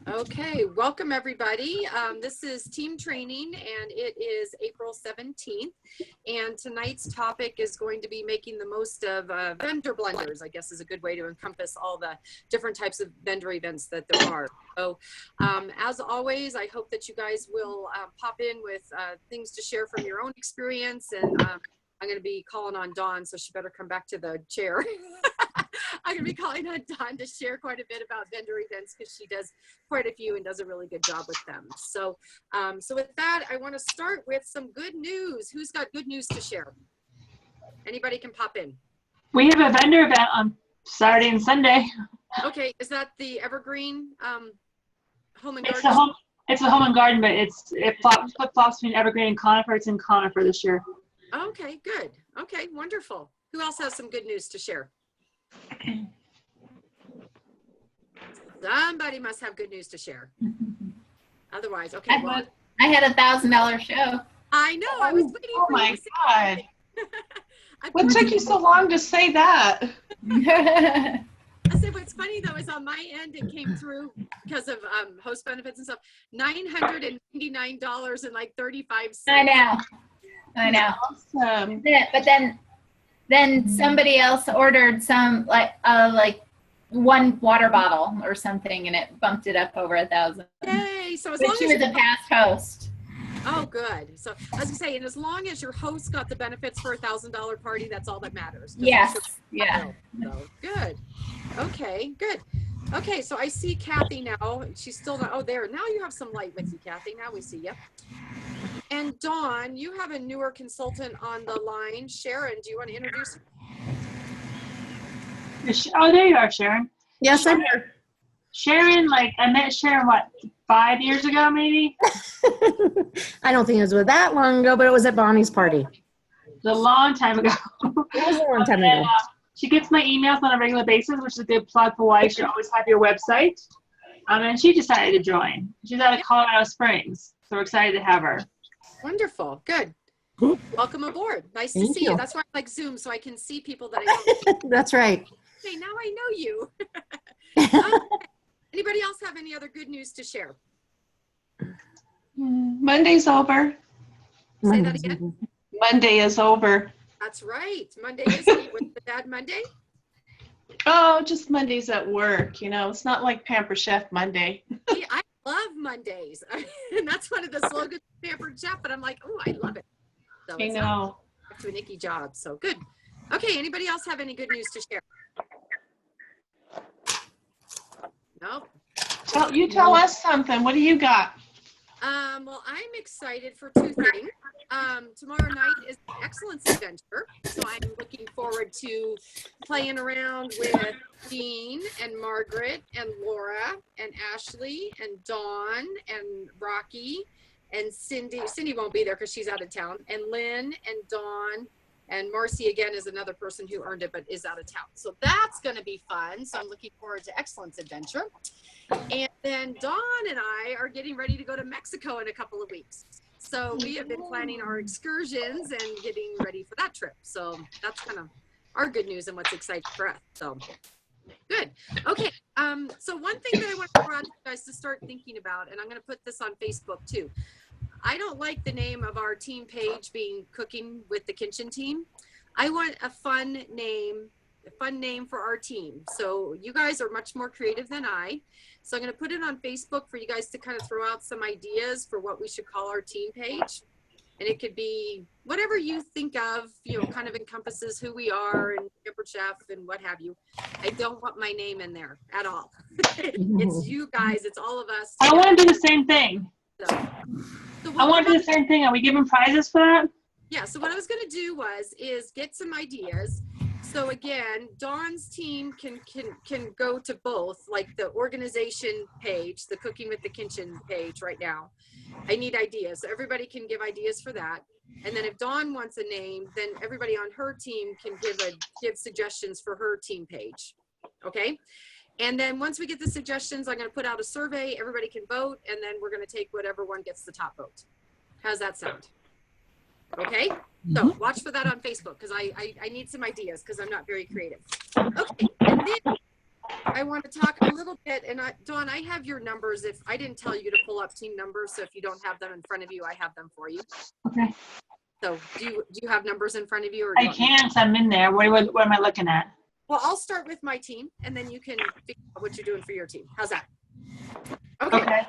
Okay, welcome everybody. This is team training and it is April 17th. And tonight's topic is going to be making the most of vendor blunders, I guess is a good way to encompass all the different types of vendor events that there are. So as always, I hope that you guys will pop in with things to share from your own experience. And I'm going to be calling on Dawn, so she better come back to the chair. I'm going to be calling on Dawn to share quite a bit about vendor events because she does quite a few and does a really good job with them. So, so with that, I want to start with some good news. Who's got good news to share? Anybody can pop in. We have a vendor event on Saturday and Sunday. Okay, is that the Evergreen Home and Garden? It's a Home and Garden, but it flip-flops between Evergreen and Conifer. It's in Conifer this year. Okay, good. Okay, wonderful. Who else has some good news to share? Somebody must have good news to share. Otherwise, okay. I had $1,000 show. I know. I was waiting for you to say God. What took you so long to say that? I said, what's funny though is on my end it came through because of host benefits and stuff. $999 and like 35 cents. I know. Awesome. But then somebody else ordered some like one water bottle or something, and it bumped it up over 1,000. Yay! So as but long she as was a past host. Oh, good. So I was gonna say, and as long as your host got the benefits for $1,000 party, that's all that matters. Yes. Yeah. So good. Okay. Good. Okay. So I see Kathy now. She's still not. Oh, there. Now you have some light with you, Kathy. Now we see you. And Dawn, you have a newer consultant on the line. Sharon, do you want to introduce her? Oh, there you are, Sharon. Yes, I'm here. Sharon, I met Sharon, 5 years ago, maybe? I don't think it was that long ago, but it was at Bonnie's party. It was a long time ago. It was a long time ago. She gets my emails on a regular basis, which is a good plug for why you should always have your website. And she decided to join. She's out of Colorado Springs, so we're excited to have her. Wonderful. Good. Welcome aboard. Nice to see you. That's why I like Zoom, so I can see people that I don't. That's right. Okay, now I know you. Anybody else have any other good news to share? Monday's over. Say that again. Monday is over. That's right. Monday is what's the bad Monday? Oh, just Mondays at work. It's not like Pamper Chef Monday. See, I love Mondays. And that's one of the slogans of Pampered Chef, but I'm like, oh, I love it. So I know. To an icky job. So good. Okay. Anybody else have any good news to share? Nope. You tell us something. What do you got? Well, I'm excited for two things. Tomorrow night is the Excellence Adventure, so I'm looking forward to playing around with Jean and Margaret and Laura and Ashley and Dawn and Rocky and Cindy. Cindy won't be there because she's out of town. And Lynn and Dawn and Marcy again is another person who earned it but is out of town. So that's going to be fun. So I'm looking forward to Excellence Adventure. And then Dawn and I are getting ready to go to Mexico in a couple of weeks. So we have been planning our excursions and getting ready for that trip. So that's kind of our good news and what's exciting for us. So good. Okay. So one thing that I want to throw out to you guys to start thinking about, and I'm going to put this on Facebook too. I don't like the name of our team page being Cooking with the Kitchen Team. I want a fun name for our team. So you guys are much more creative than I. So I'm going to put it on Facebook for you guys to kind of throw out some ideas for what we should call our team page. And it could be whatever you think of, kind of encompasses who we are and Pampered Chef and what have you. I don't want my name in there at all. It's you guys. It's all of us. I want to do the same thing. I want to do the same thing. Are we giving prizes for that? Yeah. So what I was going to do is get some ideas. So again, Dawn's team can go to both, like the organization page, the Cooking with the Kitchen page right now. I need ideas. So everybody can give ideas for that. And then if Dawn wants a name, then everybody on her team can give suggestions for her team page. Okay. And then once we get the suggestions, I'm going to put out a survey. Everybody can vote. And then we're going to take whatever one gets the top vote. How's that sound? Okay. So watch for that on Facebook because I need some ideas because I'm not very creative. Okay. And then I want to talk a little bit, and Dawn, I have your numbers. If I didn't tell you to pull up team numbers, so if you don't have them in front of you, I have them for you. Okay. So do you have numbers in front of you? Or do you I want me- can, 'cause I'm in there. What am I looking at? Well, I'll start with my team, and then you can figure out what you're doing for your team. How's that? Okay.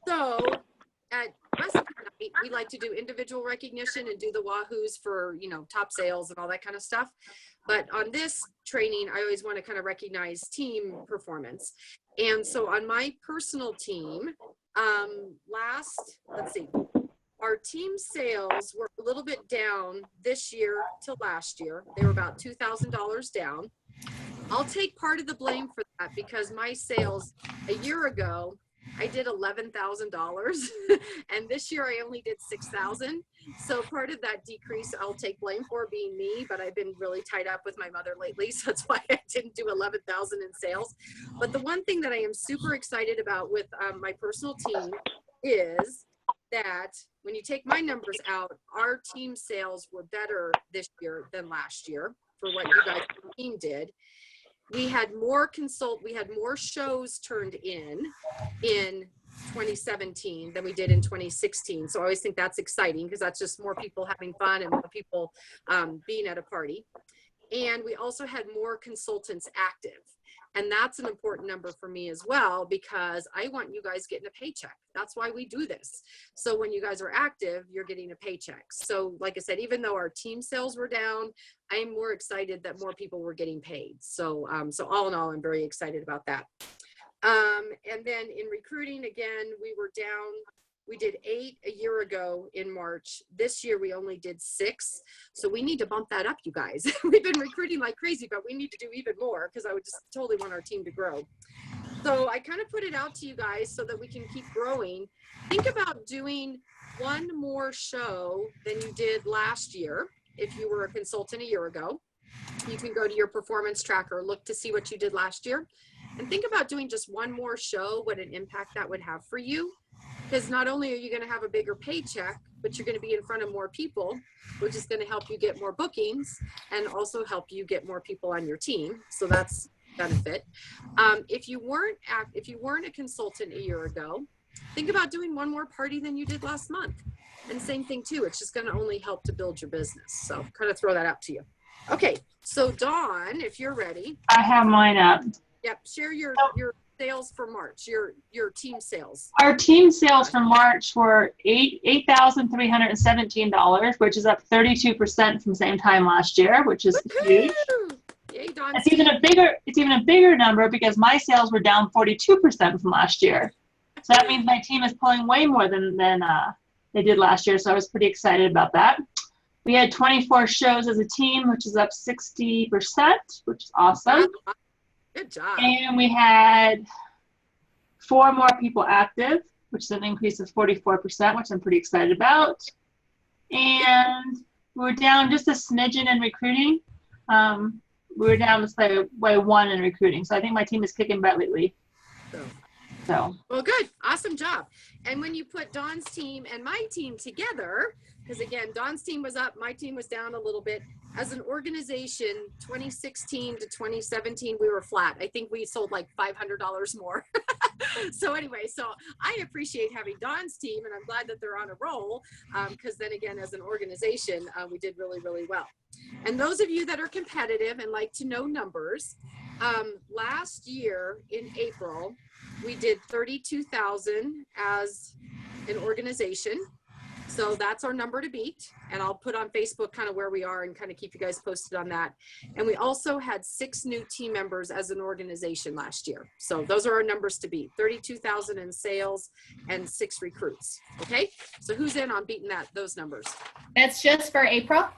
So at Recipe Night, we like to do individual recognition and do the Wahoos for, you know, top sales and all that kind of stuff. But on this training, I always want to kind of recognize team performance. And so on my personal team, let's see, our team sales were a little bit down this year to last year. They were about $2,000 down. I'll take part of the blame for that because my sales a year ago, I did $11,000 and this year I only did 6,000. So part of that decrease I'll take blame for being me, but I've been really tied up with my mother lately. So that's why I didn't do 11,000 in sales. But the one thing that I am super excited about with my personal team is that when you take my numbers out, our team sales were better this year than last year for what you guys team did. We had more shows turned in 2017 than we did in 2016. So I always think that's exciting because that's just more people having fun and more people being at a party. And we also had more consultants active. And that's an important number for me as well, because I want you guys getting a paycheck. That's why we do this. So when you guys are active, you're getting a paycheck. So like I said, even though our team sales were down, I am more excited that more people were getting paid. So, so all in all, I'm very excited about that. And then in recruiting, again, we were down. We did 8 a year ago in March. This year, we only did 6. So we need to bump that up, you guys. We've been recruiting like crazy, but we need to do even more because I would just totally want our team to grow. So I kind of put it out to you guys so that we can keep growing. Think about doing one more show than you did last year. If you were a consultant a year ago, you can go to your performance tracker, look to see what you did last year, and think about doing just one more show, what an impact that would have for you. Because not only are you going to have a bigger paycheck, but you're going to be in front of more people, which is going to help you get more bookings and also help you get more people on your team. So that's benefit. If you weren't a consultant a year ago, think about doing one more party than you did last month. And same thing too. It's just going to only help to build your business. So kind of throw that out to you. Okay. So Dawn, if you're ready. I have mine up. Yep. Share your sales for March, your team sales. Our team sales for March were $8,317, which is up 32% from same time last year, which is huge. Yay, Dawn. It's even a bigger number because my sales were down 42% from last year. So that means my team is pulling way more than they did last year. So I was pretty excited about that. We had 24 shows as a team, which is up 60%, which is awesome. Good job. And we had 4 more people active, which is an increase of 44%, which I'm pretty excited about. And we were down just a smidgen in recruiting. We were down just by 1 in recruiting. So I think my team is kicking butt lately. So. Well, good. Awesome job. And when you put Dawn's team and my team together, because again, Dawn's team was up, my team was down a little bit. As an organization, 2016 to 2017, we were flat. I think we sold like $500 more. So anyway, so I appreciate having Dawn's team, and I'm glad that they're on a roll, because then again, as an organization, we did really, really well. And those of you that are competitive and like to know numbers, last year in April, we did 32,000 as an organization. So that's our number to beat. And I'll put on Facebook kind of where we are and kind of keep you guys posted on that. And we also had 6 new team members as an organization last year. So those are our numbers to beat: 32,000 in sales and 6 recruits. Okay. So who's in on beating those numbers? That's just for April?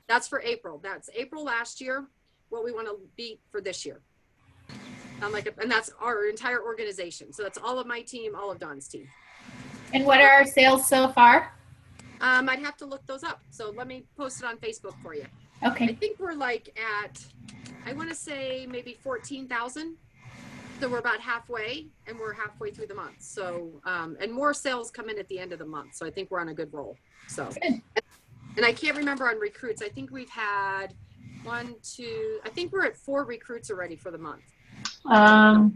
That's for April. That's April last year, what we want to beat for this year. And that's our entire organization. So that's all of my team, all of Dawn's team. And what are our sales so far? I'd have to look those up. So let me post it on Facebook for you. Okay. I think we're like at, I want to say maybe 14,000. So we're about halfway, and we're halfway through the month. So, and more sales come in at the end of the month. So I think we're on a good roll. So, good. And I can't remember on recruits. I think we've had 1, 2, I think we're at 4 recruits already for the month. Yeah.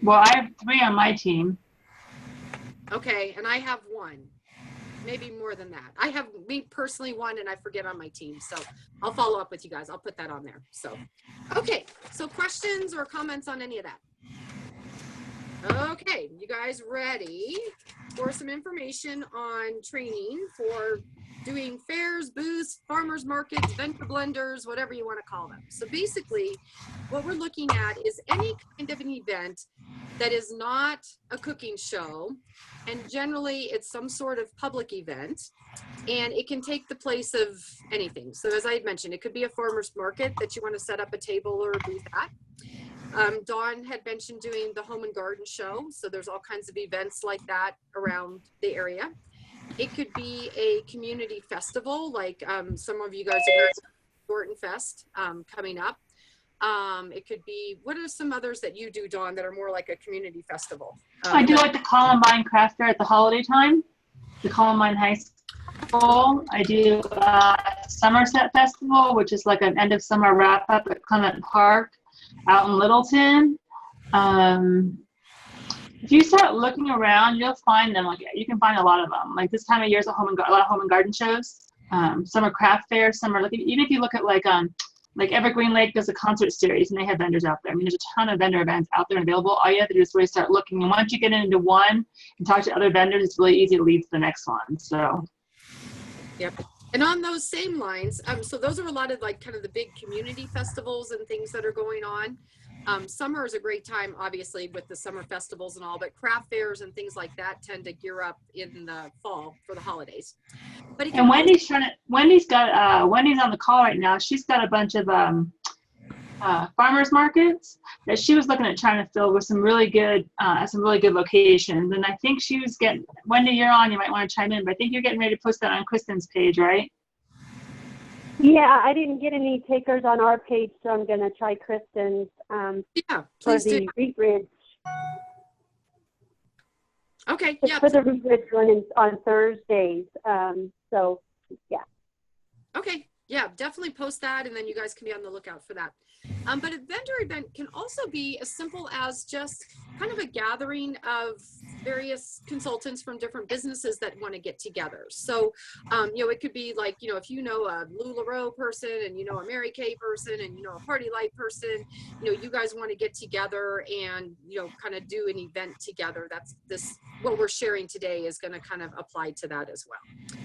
Well, I have 3 on my team. Okay, and I have 1. Maybe more than that. I have me personally 1 and I forget on my team. So I'll follow up with you guys. I'll put that on there. So, okay. So questions or comments on any of that? Okay, you guys ready for some information on training for doing fairs, booths, farmers markets, vendor blenders, whatever you want to call them. So basically what we're looking at is any kind of an event that is not a cooking show, and generally it's some sort of public event, and it can take the place of anything. So as I had mentioned, it could be a farmer's market that you want to set up a table or a booth at. Dawn had mentioned doing the home and garden show. So there's all kinds of events like that around the area. It could be a community festival, like some of you guys are heard of Thornton Fest coming up. It could be, what are some others that you do, Dawn, that are more like a community festival? I do like the Columbine Craft Fair at the holiday time, the Columbine High School. I do Somerset Festival, which is like an end of summer wrap up at Clement Park out in Littleton. If you start looking around, you'll find them. Like you can find a lot of them. Like this time of year is a lot of home and garden shows. Some are craft fairs. Some are like, even if you look at like Evergreen Lake does a concert series and they have vendors out there. I mean, there's a ton of vendor events out there available. All you have to do is really start looking. And once you get into one and talk to other vendors, it's really easy to lead to the next one. So. Yep. And on those same lines, so those are a lot of like kind of the big community festivals and things that are going on. Summer is a great time, obviously, with the summer festivals and all, but craft fairs and things like that tend to gear up in the fall for the holidays. But and Wendy's Wendy's on the call right now. She's got a bunch of farmers markets that she was looking at trying to fill with some really good locations. And I think she was Wendy, you're on, you might want to chime in, but I think you're getting ready to post that on Kristen's page, right? Yeah, I didn't get any takers on our page, so I'm going to try Kristen's yeah, for please do. the Wheat Ridge. Okay, It's yeah. for the Wheat Ridge one on Thursdays. So, yeah. Okay, yeah, definitely post that, and then you guys can be on the lookout for that. But a vendor event can also be as simple as just kind of a gathering of various consultants from different businesses that want to get together. So, it could be like, if you know a LuLaRoe person and you know a Mary Kay person and you know a Party Light person, you guys want to get together and, kind of do an event together. What we're sharing today is going to kind of apply to that as well.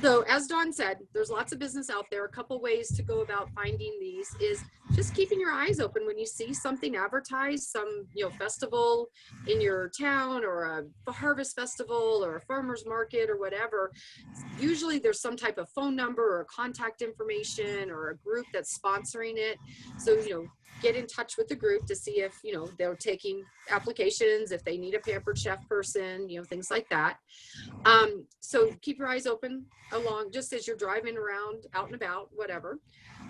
So as Dawn said, there's lots of business out there. A couple ways to go about finding these is just keeping your eyes open when you see something advertised, some festival in your town or a harvest festival or a farmer's market or whatever. Usually there's some type of phone number or contact information or a group that's sponsoring it. So, get in touch with the group to see if, they're taking applications, if they need a Pampered Chef person, things like that. So keep your eyes open along just as you're driving around, out and about, whatever.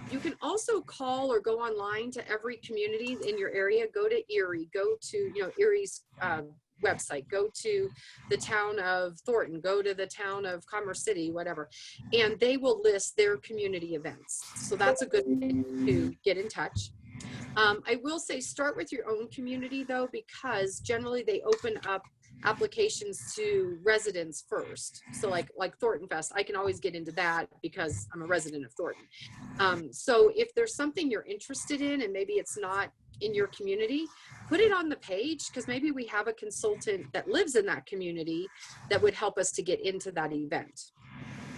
You can also call or go online to every community in your area. Go to Erie, go to, Erie's website, go to the town of Thornton, go to the town of Commerce City, whatever, and they will list their community events. So that's a good way to get in touch. I will say start with your own community though, because generally they open up applications to residents first. So like Thornton Fest, I can always get into that because I'm a resident of Thornton. So if there's something you're interested in and maybe it's not in your community, put it on the page, because maybe we have a consultant that lives in that community that would help us to get into that event.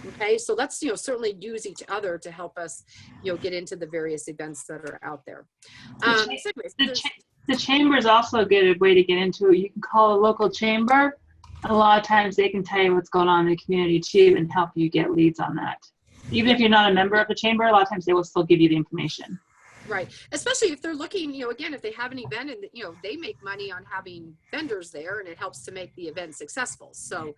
Okay, so let's certainly use each other to help us get into the various events that are out there. So anyways, the chamber is also a good way to get into it. You can call a local chamber. A lot of times they can tell you what's going on in the community too and help you get leads on that. Even if you're not a member of the chamber, a lot of times they will still give you the information. Right, especially if they're looking, again, if they have an event and they make money on having vendors there, and it helps to make the event successful. So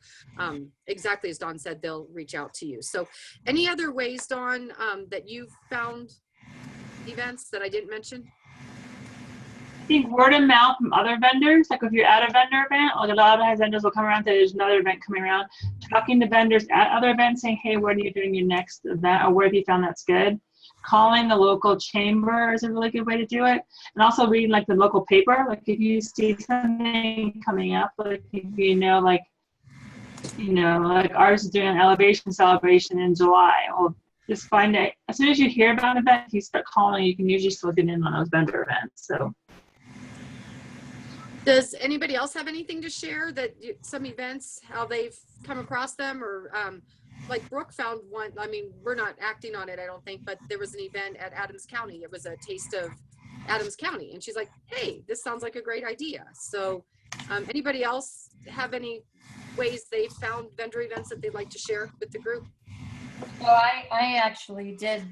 exactly as Dawn said, they'll reach out to you. So any other ways, Dawn, that you've found events that I didn't mention? I think word of mouth from other vendors, like if you're at a vendor event, like a lot of vendors will come around and say there's another event coming around, talking to vendors at other events saying, hey, when are you doing your next event, or where have you found that's good? calling the local chamber is a really good way to do it. And also reading like the local paper. Like if you see something coming up, like if like ours is doing an elevation celebration in July. Well, just find it. As soon as you hear about an event, if you start calling, you can usually still get in on those vendor events. So. Does anybody else have anything to share some events, how they've come across them, or like Brooke found one? I mean, we're not acting on it, I don't think, but there was an event at Adams County. It was a taste of Adams County. And she's like, hey, this sounds like a great idea. So anybody else have any ways they found vendor events that they'd like to share with the group? So I actually did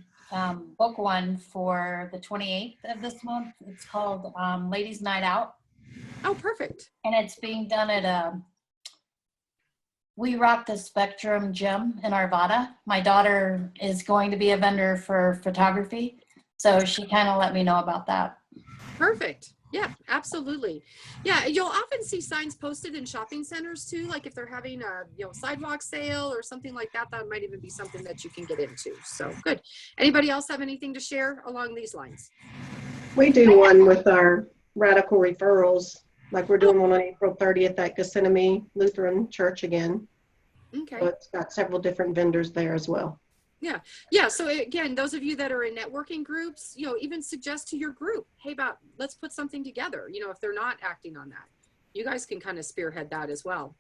book one for the 28th of this month. It's called Ladies Night Out. Oh, perfect. And it's being done at We Rock the Spectrum gym in Arvada. My daughter is going to be a vendor for photography, so she kind of let me know about that. Perfect. Yeah, absolutely. Yeah, you'll often see signs posted in shopping centers too, like if they're having a sidewalk sale or something like that. That might even be something that you can get into. So good. Anybody else have anything to share along these lines? We do one with our radical referrals. Like we're doing one on April 30th at Gethsemane Lutheran Church again. Okay. So it's got several different vendors there as well. Yeah. So again, those of you that are in networking groups, even suggest to your group, hey, let's put something together. If they're not acting on that, you guys can kind of spearhead that as well.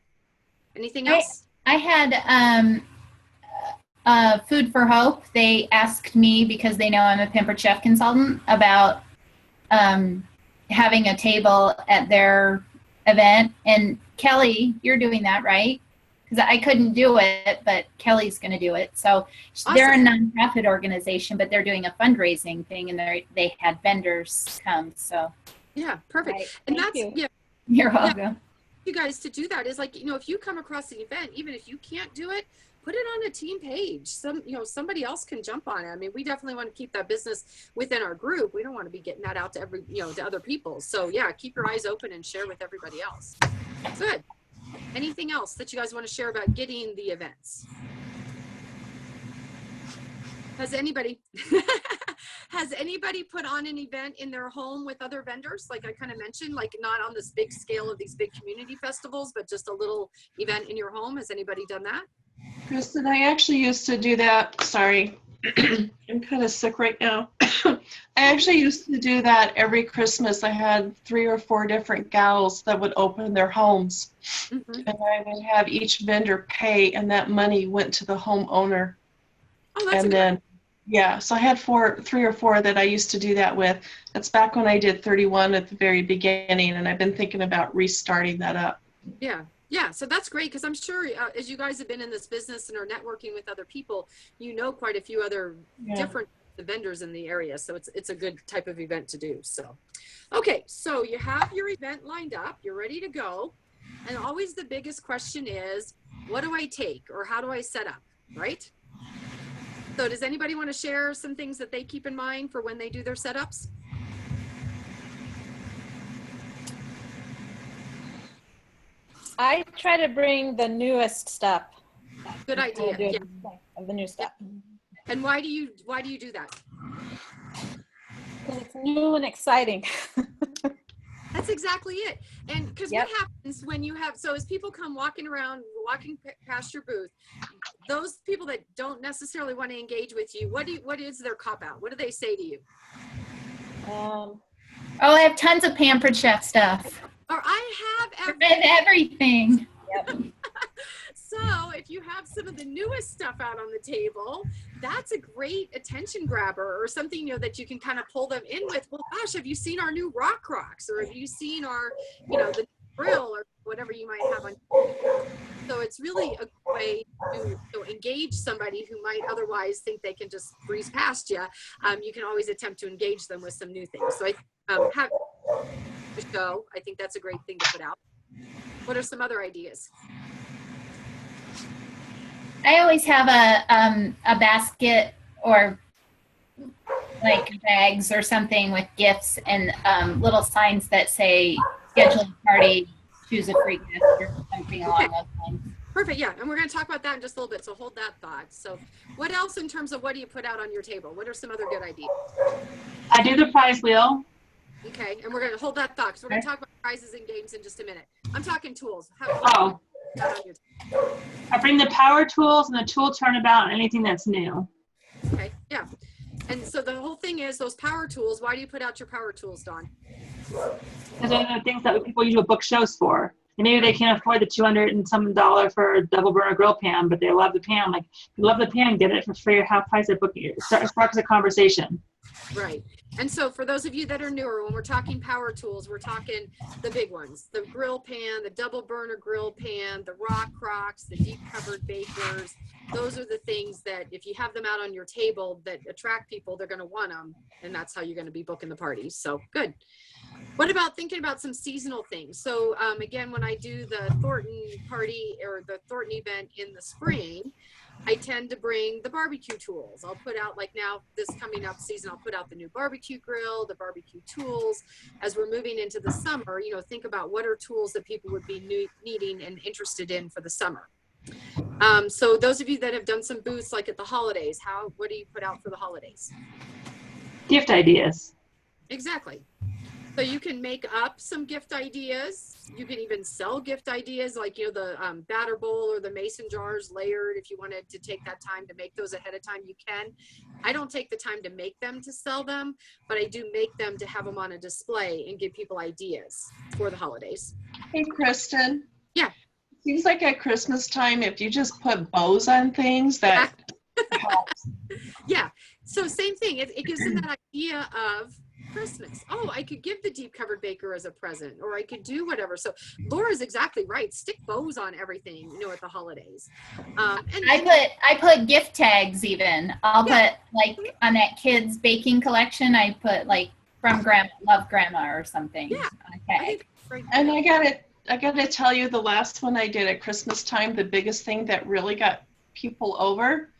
Anything else? I had Food for Hope. They asked me, because they know I'm a Pampered Chef consultant, about having a table at their event. And Kelly, you're doing that, right? Because I couldn't do it, but Kelly's going to do it. So Awesome. They're a nonprofit organization, but they're doing a fundraising thing, and they had vendors come. So Yeah, perfect. Right. And Thank that's you. You're welcome. you guys to do that is like, if you come across an event, even if you can't do it, put it on a team page. Somebody else can jump on it. I mean, we definitely want to keep that business within our group. We don't want to be getting that out to to other people. So yeah, keep your eyes open and share with everybody else. Good. Anything else that you guys want to share about getting the events? Has anybody put on an event in their home with other vendors? Like I kind of mentioned, like not on this big scale of these big community festivals, but just a little event in your home. Has anybody done that? Kristen, I actually used to do that. Sorry, I'm kind of sick right now. I actually used to do that every Christmas. I had 3 or 4 different gals that would open their homes, Mm-hmm. and I would have each vendor pay, and that money went to the homeowner. Oh, that's And then, yeah, so I had 3 or 4 that I used to do that with. That's back when I did 31 at the very beginning, and I've been thinking about restarting that up. Yeah, so that's great, because I'm sure as you guys have been in this business and are networking with other people, quite a few other different vendors in the area. So it's a good type of event to do. So, okay, so you have your event lined up, you're ready to go. And always the biggest question is, what do I take, or how do I set up, right? So does anybody want to share some things that they keep in mind for when they do their setups? I try to bring the newest stuff. Good idea. Yeah. Of the new stuff. And why do you do that? Because it's new and exciting. That's exactly it. And because Yep. what happens when you have, so as people come walking past your booth, those people that don't necessarily want to engage with you, what is their cop out? What do they say to you? Oh, I have tons of Pampered Chef stuff. Or I have I have everything. So if you have some of the newest stuff out on the table, that's a great attention grabber, or something that you can kind of pull them in with. Well, gosh, have you seen our new rock rocks, or have you seen our the grill, or whatever you might have on? So it's really a way to engage somebody who might otherwise think they can just breeze past you. You can always attempt to engage them with some new things. So I think that's a great thing to put out. What are some other ideas? I always have a basket or like bags or something with gifts and little signs that say schedule a party, choose a free gift, or something along those lines. Perfect. Yeah. And we're going to talk about that in just a little bit. So hold that thought. So what else in terms of what do you put out on your table? What are some other good ideas? I do the prize wheel. Okay. And we're going to hold that thought because we're going to talk about prizes and games in just a minute. I'm talking tools. Oh. I bring the power tools and the tool turnabout and anything that's new. Okay. Yeah. And so the whole thing is those power tools. Why do you put out your power tools, Dawn? Because those are the things that people usually book shows for. And maybe they can't afford the $200 and some dollar for a double burner grill pan, but they love the pan. Like, you love the pan, get it for free or half price at booking. It sparks a conversation. Right. And so for those of you that are newer, when we're talking power tools, we're talking the big ones, the grill pan, the double burner grill pan, the rock crocks, the deep covered bakers. Those are the things that if you have them out on your table that attract people, they're going to want them. And that's how you're going to be booking the parties. So good. What about thinking about some seasonal things? So again, when I do the Thornton party or the Thornton event in the spring, I tend to bring the barbecue tools. I'll put out, like now this coming up season, I'll put out the new barbecue grill, the barbecue tools. As we're moving into the summer, you know, think about what are tools that people would be needing and interested in for the summer. So those of you that have done some booths like at the holidays, what do you put out for the holidays? Gift ideas. Exactly. So you can make up some gift ideas. You can even sell gift ideas like, you know, the batter bowl or the mason jars layered. If you wanted to take that time to make those ahead of time, you can. I don't take the time to make them to sell them, but I do make them to have them on a display and give people ideas for the holidays. Hey, Kristen. Yeah. Seems like at Christmas time, if you just put bows on things, that helps. Yeah. So same thing. It gives them that idea of Christmas. Oh, I could give the deep covered baker as a present, or I could do whatever. So Laura's exactly right. Stick bows on everything, you know, at the holidays. And I put gift tags even. I'll put like on that kids baking collection. I put like from Grandma, love Grandma or something. Yeah. Okay. And I gotta tell you, the last one I did at Christmas time, the biggest thing that really got people over,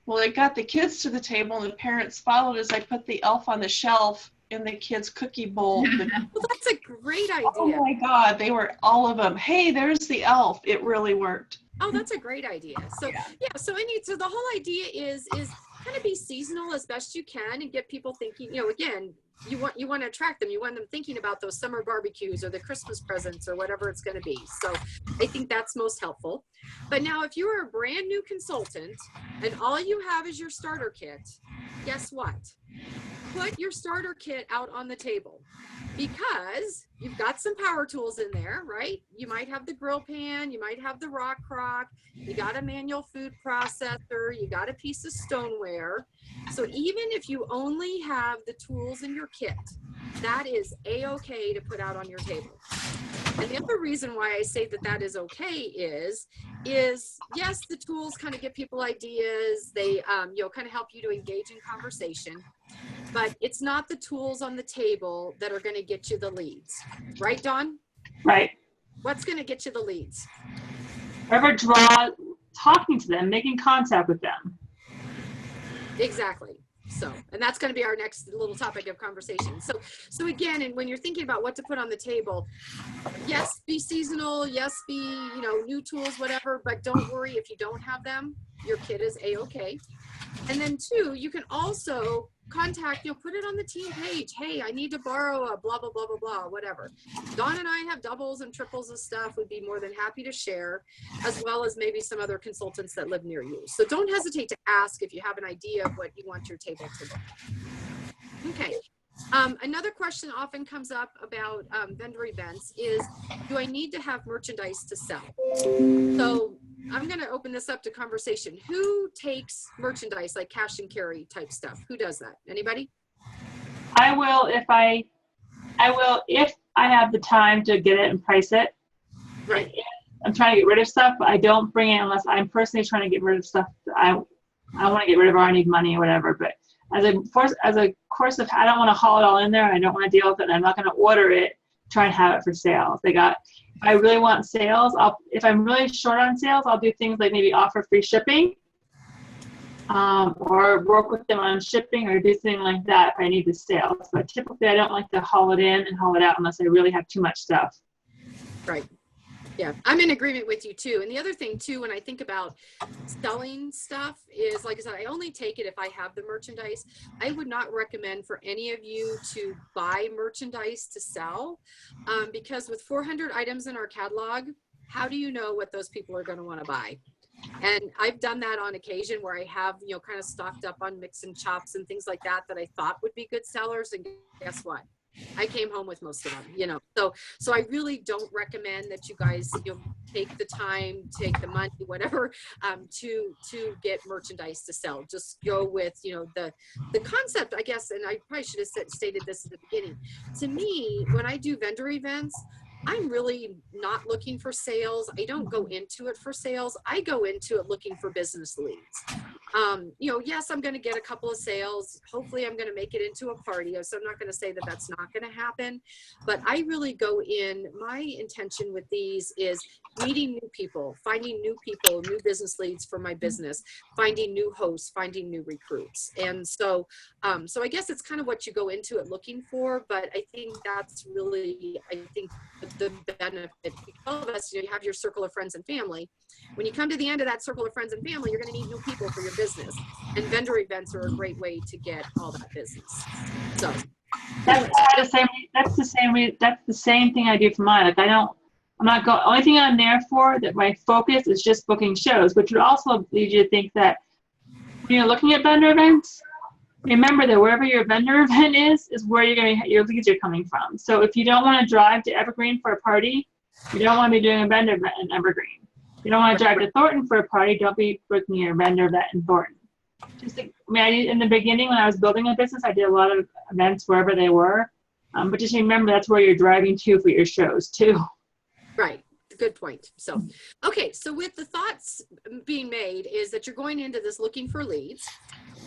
well, it got the kids to the table and the parents followed, as I put the elf on the shelf in the kids' cookie bowl. Well, that's a great idea. Oh my God, they were all of them. Hey, there's the elf. It really worked. Oh, that's a great idea. So so the whole idea is kind of be seasonal as best you can and get people thinking, you know, again, you want to attract them. You want them thinking about those summer barbecues or the Christmas presents or whatever it's going to be. So I think that's most helpful. But now if you are a brand new consultant and all you have is your starter kit, guess what? Put your starter kit out on the table because you've got some power tools in there, right? You might have the grill pan, you might have the rock crock, you got a manual food processor, you got a piece of stoneware. So even if you only have the tools in your kit, that is a-okay to put out on your table. And the other reason why I say that is okay is yes, the tools kind of give people ideas. They, you know, kind of help you to engage in conversation, but it's not the tools on the table that are going to get you the leads. Right, Dawn? Right. What's going to get you the leads? Talking to them, making contact with them. Exactly. So, and that's going to be our next little topic of conversation. So again, and when you're thinking about what to put on the table, yes, be seasonal, yes, be, you know, new tools, whatever, but don't worry if you don't have them, your kit is a-okay. And then two, you can also contact, you know, put it on the team page. Hey, I need to borrow a blah, blah, blah, blah, blah, whatever. Dawn and I have doubles and triples of stuff. We'd be more than happy to share, as well as maybe some other consultants that live near you. So don't hesitate to ask if you have an idea of what you want your table to look. Okay. Another question often comes up about vendor events is, do I need to have merchandise to sell? So I'm going to open this up to conversation. Who takes merchandise like cash and carry type stuff? Who does that? Anybody? I will if I have the time to get it and price it. Right. I'm trying to get rid of stuff, but I don't bring it unless I'm personally trying to get rid of stuff that I want to get rid of, or I need money or whatever. But as a course of, I don't want to haul it all in there. I don't want to deal with it. And I'm not going to order it, try and have it for sale. If I really want sales, if I'm really short on sales, I'll do things like maybe offer free shipping, or work with them on shipping, or do something like that if I need the sales. But typically I don't like to haul it in and haul it out unless I really have too much stuff. Right. Yeah, I'm in agreement with you too. And the other thing too, when I think about selling stuff is, like I said, I only take it if I have the merchandise. I would not recommend for any of you to buy merchandise to sell, because with 400 items in our catalog, how do you know what those people are going to want to buy? And I've done that on occasion where I have, you know, kind of stocked up on mix and chops and things like that that I thought would be good sellers. And guess what? I came home with most of them, you know. So I really don't recommend that you guys, you know, take the time, take the money, whatever, to get merchandise to sell. Just go with, you know, the concept, I guess. And I probably should have stated this at the beginning. To me, when I do vendor events, I'm really not looking for sales. I don't go into it for sales. I go into it looking for business leads. You know, yes, I'm going to get a couple of sales. Hopefully I'm going to make it into a party. So I'm not going to say that that's not going to happen, but I really go in, my intention with these is meeting new people, finding new people, new business leads for my business, finding new hosts, finding new recruits. And so, so I guess it's kind of what you go into it looking for, but I think that's really, I think the benefit. All of us, you know, you have your circle of friends and family. When you come to the end of that circle of friends and family, you're going to need new people for your business, and vendor events are a great way to get all that business. So that's the same thing I do for mine. Like only thing I'm there for, that my focus is just booking shows, which would also lead you to think that when you're looking at vendor events, remember that wherever your vendor event is where your leads are coming from. So if you don't want to drive to Evergreen for a party, you don't want to be doing a vendor event in Evergreen. If you don't want to drive to Thornton for a party, don't be booking your vendor event in Thornton. In the beginning when I was building a business, I did a lot of events wherever they were. But just remember that's where you're driving to for your shows too. Right. Good point. So, okay. So with the thoughts being made is that you're going into this looking for leads.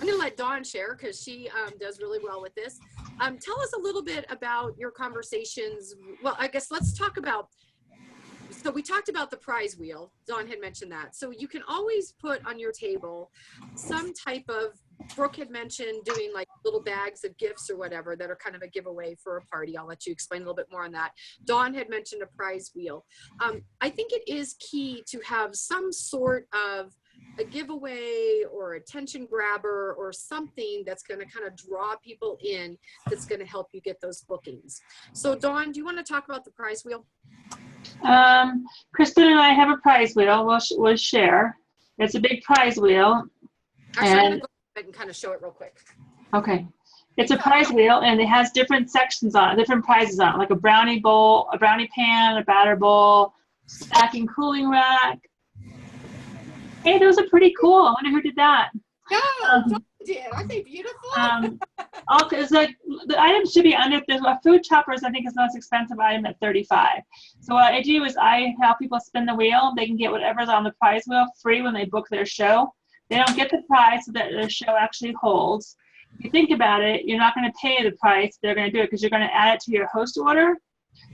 I'm going to let Dawn share because she does really well with this. Tell us a little bit about your conversations. Well, I guess let's talk about, so we talked about the prize wheel. Dawn had mentioned that. So you can always put on your table some type of, Brooke had mentioned doing like little bags of gifts or whatever that are kind of a giveaway for a party. I'll let you explain a little bit more on that. Dawn had mentioned a prize wheel. I think it is key to have some sort of a giveaway or attention grabber or something that's going to kind of draw people in, that's going to help you get those bookings. So Dawn, do you want to talk about the prize wheel? Kristen and I have a prize wheel. We'll share. It's a big prize wheel. Actually, I'm going to go ahead and kind of show it real quick. Okay. It's a prize wheel, and it has different sections on it, different prizes on it, like a brownie bowl, a brownie pan, a batter bowl, stacking cooling rack. Hey, those are pretty cool. I wonder who did that. Yeah, did. Aren't they beautiful? It's like the items should be under. There's a food choppers. I think is the most expensive item at $35. So what I do is I help people spin the wheel. They can get whatever's on the prize wheel free when they book their show. They don't get the prize so that their show actually holds. If you think about it, you're not going to pay the price. They're going to do it because you're going to add it to your host order.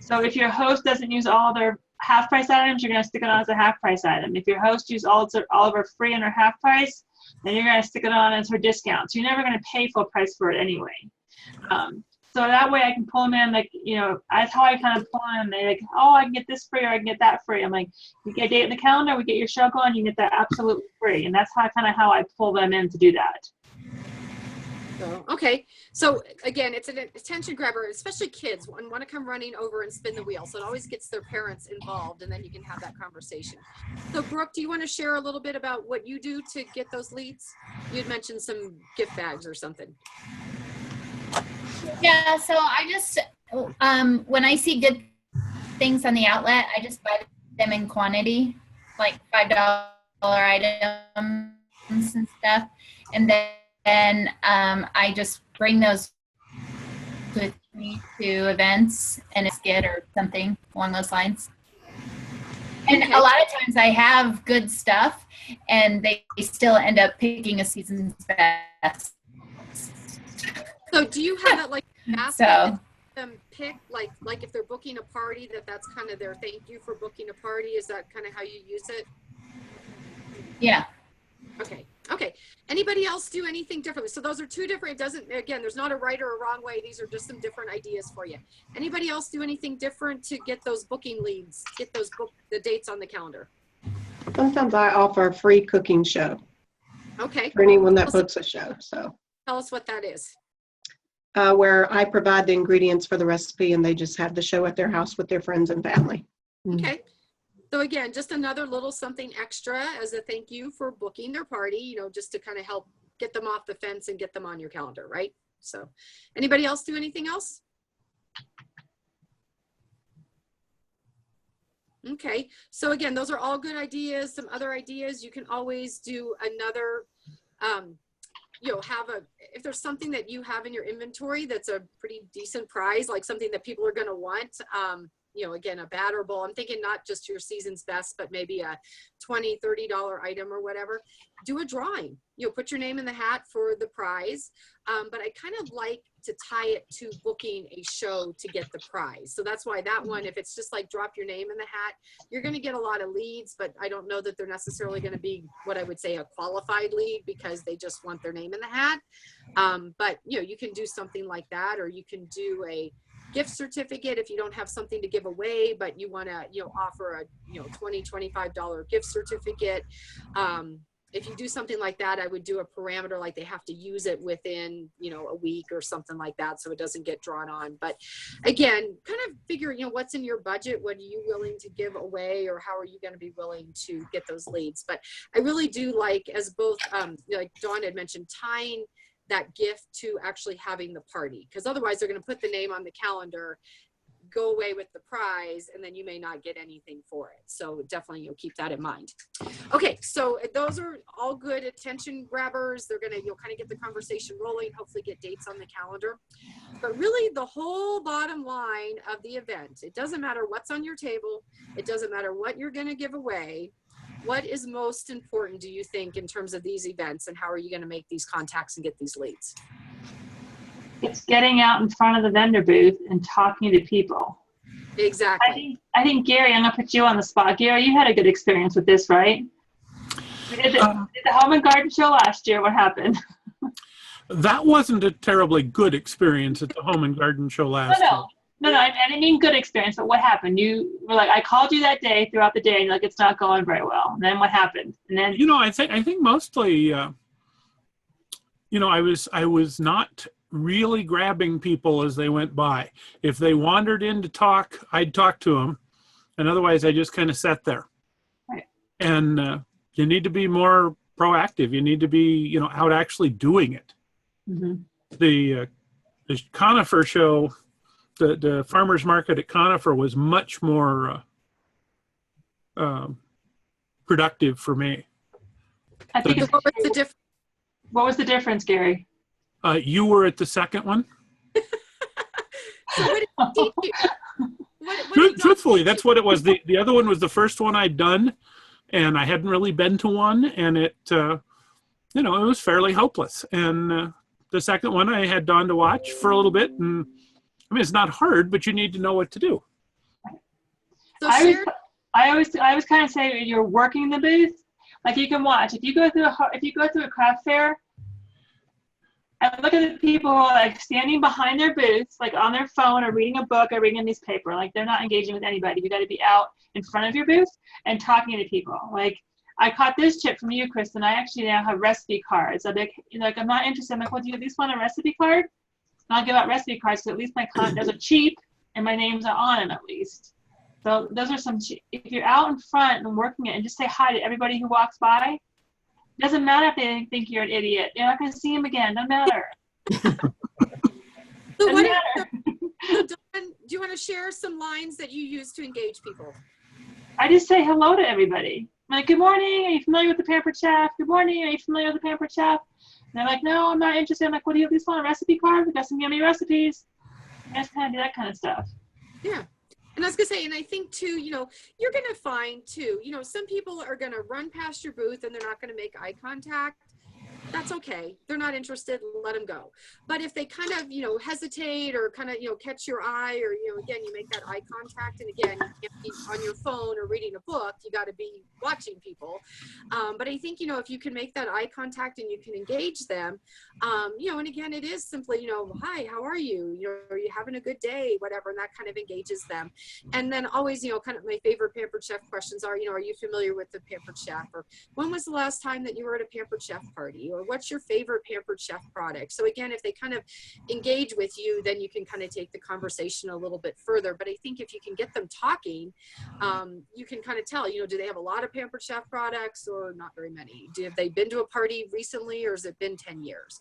So if your host doesn't use all their half price items, you're going to stick it on as a half price item. If your host uses all of her free and her half price, then you're going to stick it on as her discount. So you're never going to pay full price for it anyway. So that way I can pull them in, like, you know, that's how I kind of pull them in. They like, oh, I can get this free or I can get that free. I'm like, you get a date in the calendar, we get your show going, you can get that absolutely free. And that's how I pull them in to do that. So, okay. So again, it's an attention grabber, especially kids want to come running over and spin the wheel. So it always gets their parents involved, and then you can have that conversation. So Brooke, do you want to share a little bit about what you do to get those leads? You'd mentioned some gift bags or something. Yeah, so I just, when I see good things on the outlet, I just buy them in quantity, like $5 items and stuff. And then I just bring those with me to events and a skit or something along those lines. And a lot of times I have good stuff and they still end up picking a season's best. So do you have it like so them pick like if they're booking a party, that's kind of their thank you for booking a party? Is that kind of how you use it? Yeah. Okay. Okay. Anybody else do anything differently? So those are two different, it doesn't, again, there's not a right or a wrong way. These are just some different ideas for you. Anybody else do anything different to get those booking leads, get those the dates on the calendar? Sometimes I offer a free cooking show Okay. for anyone that books a show. So Tell us what that is. where I provide the ingredients for the recipe and they just have the show at their house with their friends and family. Okay. So again, just another little something extra as a thank you for booking their party, you know, just to kind of help get them off the fence and get them on your calendar, right? So anybody else do anything else? Okay. So again, those are all good ideas. Some other ideas, you can always do another, you know, if there's something that you have in your inventory that's a pretty decent prize, like something that people are going to want, you know, again, a batter bowl. I'm thinking not just your season's best, but maybe a $20, $30 item or whatever. Do a drawing, you know, put your name in the hat for the prize. But I kind of like to tie it to booking a show to get the prize. So that's why that one, if it's just like drop your name in the hat, you're going to get a lot of leads, but I don't know that they're necessarily going to be what I would say a qualified lead because they just want their name in the hat. But, you know, you can do something like that, or you can do a gift certificate if you don't have something to give away, but you want to, you know, offer a, you know, $20, $25 gift certificate. If you do something like that, I would do a parameter like they have to use it within, you know, a week or something like that, so it doesn't get drawn on. But again, kind of figure, you know, what's in your budget, what are you willing to give away, or how are you going to be willing to get those leads. But I really do like, as both like Dawn had mentioned, tying that gift to actually having the party, because otherwise they're going to put the name on the calendar, go away with the prize, and then you may not get anything for it. So definitely you'll keep that in mind. Okay, so those are all good attention grabbers. They're gonna, you'll kind of get the conversation rolling, hopefully get dates on the calendar. But really the whole bottom line of the event, it doesn't matter what's on your table, it doesn't matter what you're gonna give away. What is most important, do you think, in terms of these events, and how are you gonna make these contacts and get these leads? It's getting out in front of the vendor booth and talking to people. Exactly. I think Gary, I'm gonna put you on the spot. Gary, you had a good experience with this, right? We did the Home and Garden Show last year. What happened? That wasn't a terribly good experience at the Home and Garden Show last year. No, I didn't mean good experience, but what happened? You were like, I called you that day throughout the day, and you're like, it's not going very well. And then what happened? And then, you know, I think mostly, you know, I was not really grabbing people as they went by. If they wandered in to talk, I'd talk to them, and otherwise I just kind of sat there. Right. And you need to be more proactive. You need to be, you know, out actually doing it. Mm-hmm. The Conifer show, the farmers market at Conifer was much more productive for me. I think What was the difference? What was the difference, Gary? You were at the second one. So what did it teach you? Truthfully, that's what it was. The other one was the first one I'd done, and I hadn't really been to one, and it, you know, it was fairly hopeless. And the second one I had Dawn to watch for a little bit, and I mean, it's not hard, but you need to know what to do. So I always kind of say when you're working the booth, like you can watch. If you go through a craft fair, and look at the people like standing behind their booths, like on their phone or reading a book or reading a newspaper, like they're not engaging with anybody. You got to be out in front of your booth and talking to people. Like I caught this tip from you, Kristen. I actually now have recipe cards. I'm like, I'm not interested. I'm like, well, do you at least want a recipe card? And I'll give out recipe cards so at least my content are cheap and my names are on them at least. So those are some. If you're out in front and working it, and just say hi to everybody who walks by. Doesn't matter if they think you're an idiot. You're not going to see them again. Doesn't matter. So what Dawn, do you want to share some lines that you use to engage people? I just say hello to everybody. I'm like, good morning. Are you familiar with the Pampered Chef? Good morning. Are you familiar with the Pampered Chef? And they're like, no, I'm not interested. I'm like, what do you at least want, a recipe card? We got some yummy recipes. I just kind of do that kind of stuff. Yeah. And I was gonna say, and I think too, you know, you're gonna find too, you know, some people are gonna run past your booth and they're not gonna make eye contact. that's okay. They're not interested, let them go. But if they kind of, hesitate or kind of, catch your eye, or, again, you make that eye contact, and again, you can't be on your phone or reading a book, you got to be watching people. But I think, if you can make that eye contact and you can engage them, and again, it is simply, hi, how are you? Are you having a good day? Whatever, and that kind of engages them. And then always, kind of my favorite Pampered Chef questions are, are you familiar with the Pampered Chef? Or when was the last time that you were at a Pampered Chef party? Or what's your favorite Pampered Chef product? So again, if they kind of engage with you, then you can kind of take the conversation a little bit further. But I think if you can get them talking, you can kind of tell, do they have a lot of Pampered Chef products or not very many? Have they been to a party recently, or has it been 10 years?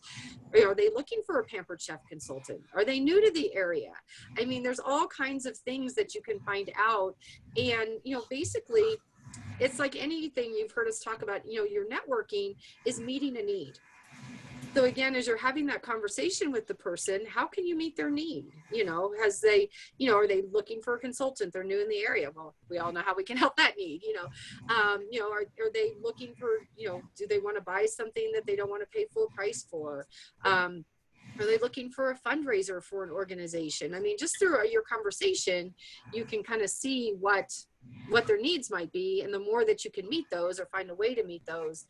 Or are they looking for a Pampered Chef consultant? Are they new to the area? I mean, there's all kinds of things that you can find out. And, basically, it's like anything you've heard us talk about, your networking is meeting a need. So again, as you're having that conversation with the person, how can you meet their need? As they, are they looking for a consultant? They're new in the area. Well, we all know how we can help that need, are they looking for, do they want to buy something that they don't want to pay full price for? Are they looking for a fundraiser for an organization? I mean, just through your conversation, you can kind of see what their needs might be, and the more that you can meet those or find a way to meet those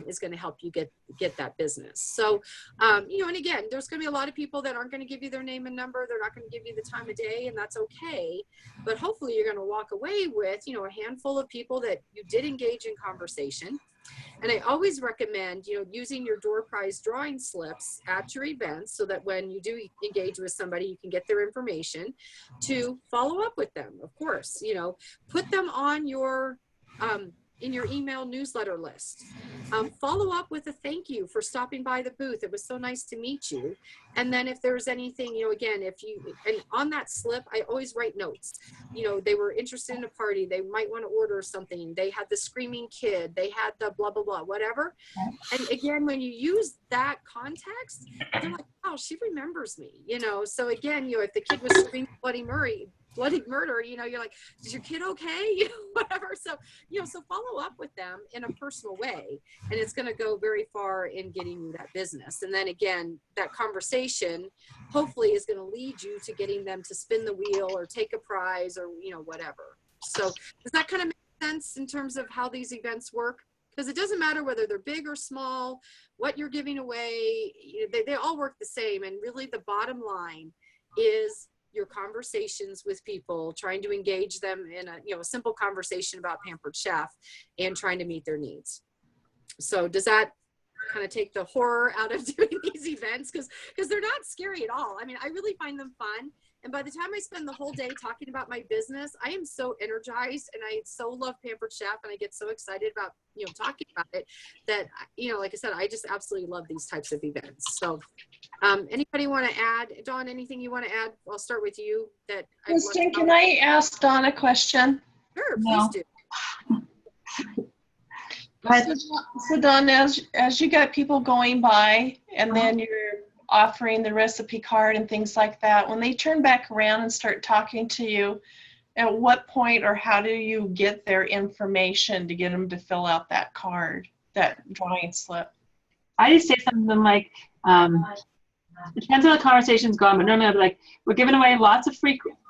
is going to help you get that business. So and again, there's going to be a lot of people that aren't going to give you their name and number. They're not going to give you the time of day, and that's okay. But hopefully you're going to walk away with a handful of people that you did engage in conversation. And I always recommend, using your door prize drawing slips at your events, so that when you do engage with somebody, you can get their information to follow up with them. Of course, put them on your, in your email newsletter list. Follow up with a thank you for stopping by the booth. It was so nice to meet you. And then if there's anything, again, and on that slip, I always write notes. They were interested in a party. They might want to order something. They had the screaming kid. They had the blah, blah, blah, whatever. And again, when you use that context, they're like, oh, she remembers me, So again, if the kid was screaming bloody murder, you're like, is your kid okay? Whatever. So, so follow up with them in a personal way, and it's going to go very far in getting you that business. And then again, that conversation hopefully is going to lead you to getting them to spin the wheel or take a prize or, whatever. So does that kind of make sense in terms of how these events work? Because it doesn't matter whether they're big or small, what you're giving away, they all work the same. And really the bottom line is your conversations with people, trying to engage them in a simple conversation about Pampered Chef and trying to meet their needs. So does that kind of take the horror out of doing these events? Because they're not scary at all. I mean, I really find them fun. And by the time I spend the whole day talking about my business, I am so energized, and I so love Pampered Chef, and I get so excited about, talking about it that, like I said, I just absolutely love these types of events. So anybody want to add? Dawn, anything you want to add? I'll start with you. Kristen, can I ask Dawn a question? Sure, please do. So Dawn, as you got people going by, and then you're offering the recipe card and things like that, when they turn back around and start talking to you, at what point or how do you get their information to get them to fill out that card, that drawing slip? I just say something like, it depends on how the conversation's going, but normally I'll be like, we're giving away lots of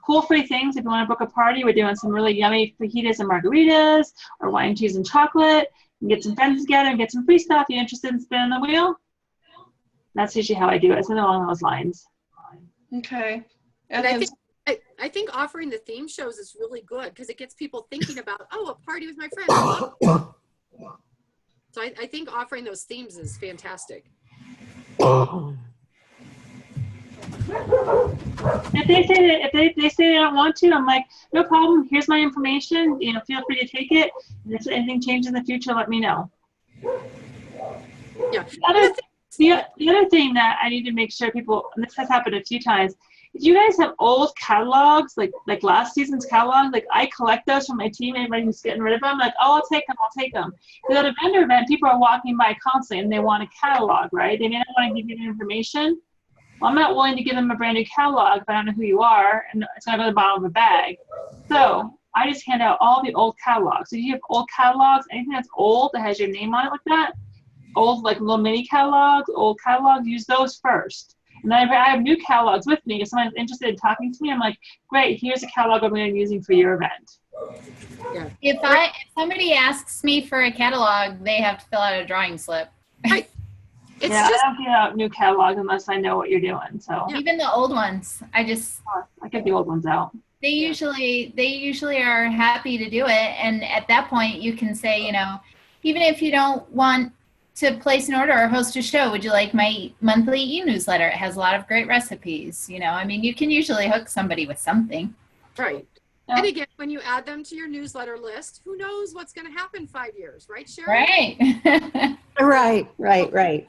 cool free things. If you want to book a party, we're doing some really yummy fajitas and margaritas, or wine, cheese, and chocolate. You can get some friends together and get some free stuff. You interested in spinning the wheel? That's usually how I do it. Something along those lines. Okay. And I think offering the theme shows is really good, because it gets people thinking about, a party with my friends. So I think offering those themes is fantastic. If they say they don't want to, I'm like, no problem. Here's my information. Feel free to take it. And if anything changes in the future, let me know. Yeah. The other thing that I need to make sure people, and this has happened a few times, if you guys have old catalogs, like last season's catalog, like I collect those from my team, anybody who's getting rid of them, like, I'll take them. Because at a vendor event, people are walking by constantly and they want a catalog, right? They may not want to give you the information. Well, I'm not willing to give them a brand new catalog if I don't know who you are, and it's going to go to the bottom of a bag. So I just hand out all the old catalogs. So if you have old catalogs, anything that's old that has your name on it like that, old, like little mini catalogs, old catalogs, use those first. And then if I have new catalogs with me, if someone's interested in talking to me, I'm like, great, here's a catalog I'm going to be using for your event. Yeah. If somebody asks me for a catalog, they have to fill out a drawing slip. It's yeah, just, I don't give out new catalogs unless I know what you're doing. So Even the old ones, I get the old ones out. they usually are happy to do it. And at that point you can say, you know, even if you don't want to place an order or host a show, would you like my monthly e-newsletter? It has a lot of great recipes. You know, I mean, you can usually hook somebody with something. right. Yeah. And again, when you add them to your newsletter list, who knows what's going to happen 5 years, right, Sharon? Right. Right.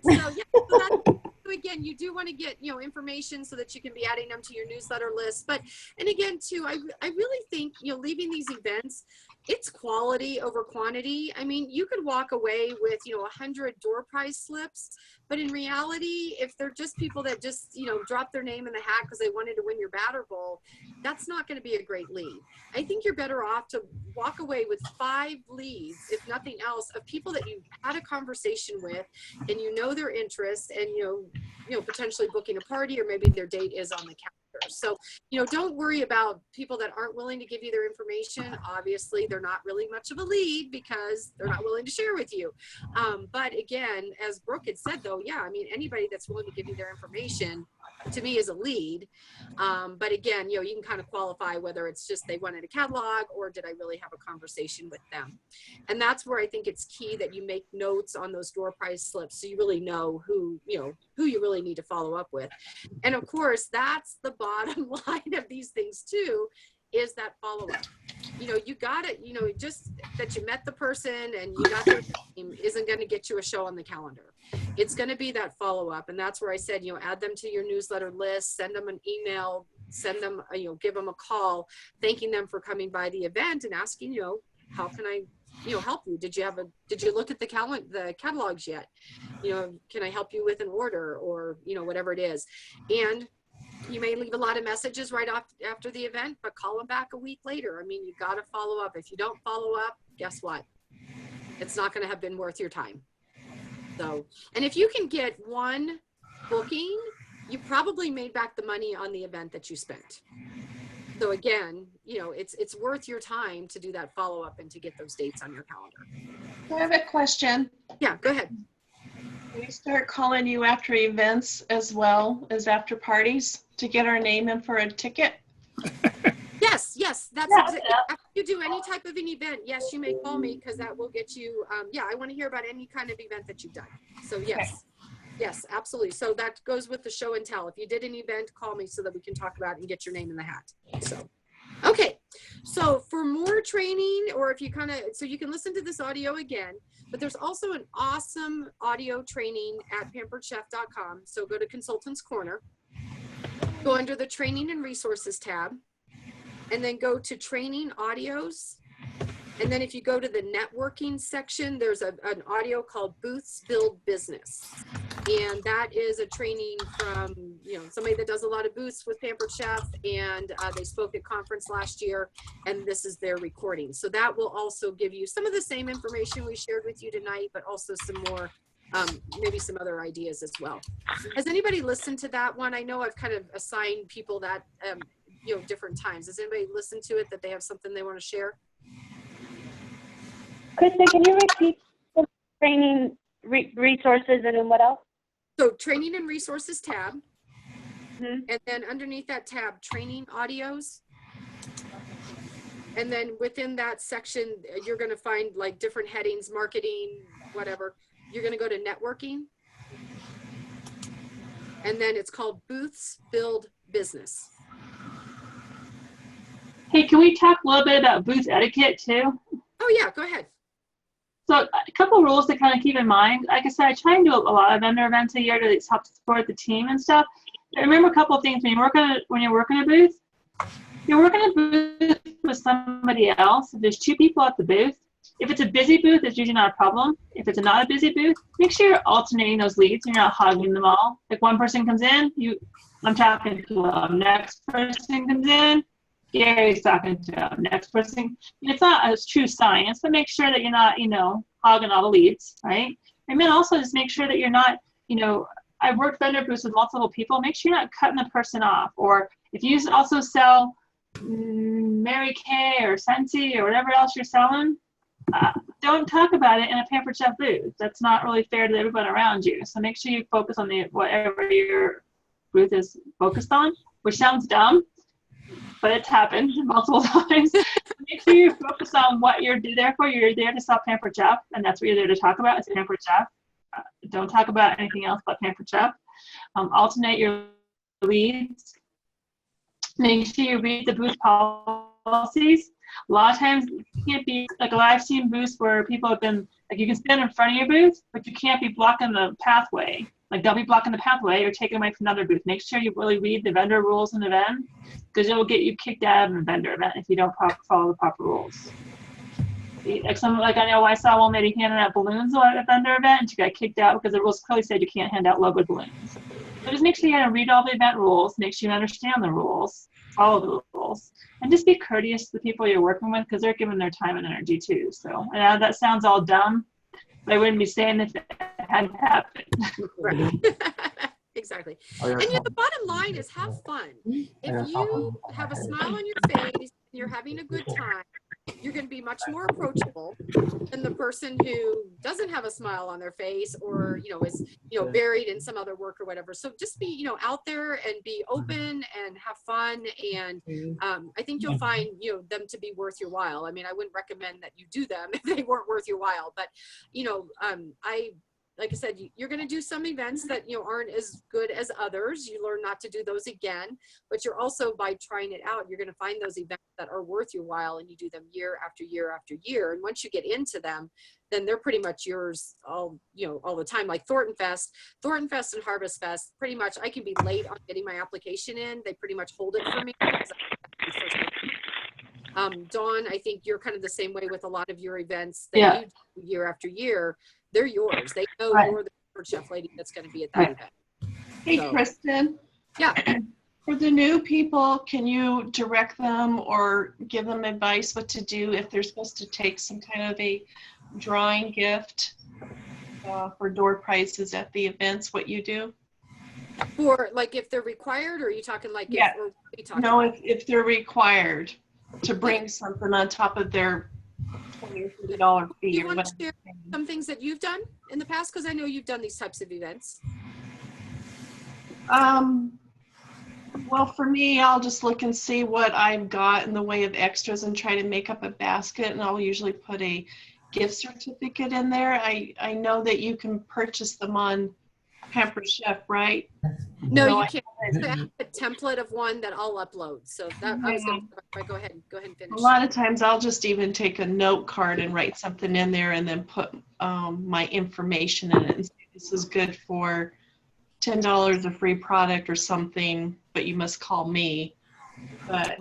So yeah, so again, you do want to get, you know, information so that you can be adding them to your newsletter list. But, and again, too, I really think, you know, leaving these events, it's quality over quantity. I mean, you could walk away with, you know, 100 door prize slips, but in reality, if they're just people that just, you know, drop their name in the hat because they wanted to win your batter bowl, that's not going to be a great lead. I think you're better off to walk away with 5 leads, if nothing else, of people that you had a conversation with and you know their interests, and you know, potentially booking a party, or maybe their date is on the calendar. So, you know, don't worry about people that aren't willing to give you their information. Obviously, they're not really much of a lead because they're not willing to share with you. But again, as Brooke had said, though, yeah, I mean, anybody that's willing to give you their information, to me, is a lead. But again, you know, you can kind of qualify whether it's just they wanted a catalog or did I really have a conversation with them. And that's where I think it's key that you make notes on those door prize slips so you really know who you really need to follow up with. And of course, that's the bottom line of these things too, is that follow-up. You know, you got it, you know, just that you met the person and you got their name isn't going to get you a show on the calendar. It's going to be that follow-up. And that's where I said, you know, add them to your newsletter list, send them an email, send them, you know, give them a call, thanking them for coming by the event and asking, you know, how can I, you know, help you? Did you look at the catalogs yet? You know, can I help you with an order, or, you know, whatever it is. And you may leave a lot of messages right off after the event, but call them back a week later. I mean, you got to follow up. If you don't follow up, guess what? It's not going to have been worth your time. So, and if you can get one booking, you probably made back the money on the event that you spent. So again, you know, it's worth your time to do that follow-up and to get those dates on your calendar. I have a question. Yeah, go ahead. Can we start calling you after events as well as after parties to get our name in for a ticket? Yes, that's exactly. If you do any type of an event, yes, you may call me, because that will get you, I want to hear about any kind of event that you've done. So yes. Okay. Yes, absolutely. So that goes with the show and tell. If you did an event, call me so that we can talk about it and get your name in the hat. So, okay. So for more training, or if you so you can listen to this audio again, but there's also an awesome audio training at pamperedchef.com. So go to Consultants Corner, go under the Training and Resources tab, and then go to Training Audios. And then if you go to the networking section, there's an audio called Booths Build Business. And that is a training from, you know, somebody that does a lot of booths with Pampered Chef, and they spoke at conference last year, and this is their recording. So that will also give you some of the same information we shared with you tonight, but also some more, maybe some other ideas as well. Has anybody listened to that one? I know I've kind of assigned people that, you know, different times. Has anybody listened to it that they have something they want to share? Krista, can you repeat the training resources and then what else? So Training and Resources tab, Mm-hmm. and then underneath that tab, Training Audios. And then within that section, you're going to find like different headings, marketing, whatever. You're going to go to networking. And then it's called Booths Build Business. Hey, can we talk a little bit about booth etiquette too? Oh yeah, go ahead. So a couple of rules to kind of keep in mind. Like I said, I try and do a lot of vendor events a year to help support the team and stuff. But remember a couple of things. When you're working a booth, you're working a booth with somebody else. If there's 2 people at the booth, if it's a busy booth, it's usually not a problem. If it's not a busy booth, make sure you're alternating those leads and you're not hogging them all. Like one person comes in, I'm talking to them. Next person comes in, Gary's talking to them. Next person. It's not a true science, but make sure that you're not, you know, clogging all the leads, right? And then also just make sure that you're not, I've worked vendor booths with multiple people. Make sure you're not cutting the person off. Or if you also sell Mary Kay or Scentsy or whatever else you're selling, don't talk about it in a Pampered Chef booth. That's not really fair to everyone around you. So make sure you focus on whatever your booth is focused on, which sounds dumb, but it's happened multiple times. Make sure you focus on what you're there for. You're there to sell Pampered Chef, and that's what you're there to talk about. It's Pampered Chef. Don't talk about anything else but Pampered Chef. Alternate your leads. Make sure you read the booth policies. A lot of times you can't be, like I've seen booths where people have been, like you can stand in front of your booth, but you can't be blocking the pathway. Like they'll be blocking the pathway or taking away from another booth. Make sure you really read the vendor rules in the event, because it will get you kicked out of a vendor event if you don't follow the proper rules. Like I know I saw one lady handing out balloons at a vendor event and she got kicked out because the rules clearly said you can't hand out logo balloons. So just make sure you read all the event rules, make sure you understand the rules, follow the rules, and just be courteous to the people you're working with because they're giving their time and energy too. So I know that sounds all dumb, but I wouldn't be saying if it hadn't happened. Right. Exactly. And the bottom line is have fun. If you have a smile on your face and you're having a good time, you're going to be much more approachable than the person who doesn't have a smile on their face or, is, buried in some other work or whatever. So just be, out there and be open and have fun. And I think you'll find, them to be worth your while. I mean, I wouldn't recommend that you do them if they weren't worth your while, but, like I said, you're going to do some events that, aren't as good as others. You learn not to do those again, but you're also, by trying it out, you're going to find those events that are worth your while, and you do them year after year after year. And once you get into them, then they're pretty much yours all the time. Like Thornton Fest and Harvest Fest, pretty much I can be late on getting my application in. They pretty much hold it for me. Dawn, I think you're kind of the same way with a lot of your events that you do year after year. They're yours. They know you're the Pampered Chef lady that's going to be at that event. Hey, Kristen. Yeah. For the new people, can you direct them or give them advice what to do if they're supposed to take some kind of a drawing gift for door prizes at the events, what you do? For like if they're required, or are you talking like if they're required to bring something on top of their $20 or $30 fee. You want to share some things that you've done in the past? Because I know you've done these types of events. Well, for me, I'll just look and see what I've got in the way of extras and try to make up a basket, and I'll usually put a gift certificate in there. I know that you can purchase them on Pampered Chef, right? No, you can't. I have a template of one that I'll upload. So that I was going to go ahead and finish. A lot of times I'll just even take a note card and write something in there and then put my information in it and say this is good for $10 a free product or something, but you must call me. But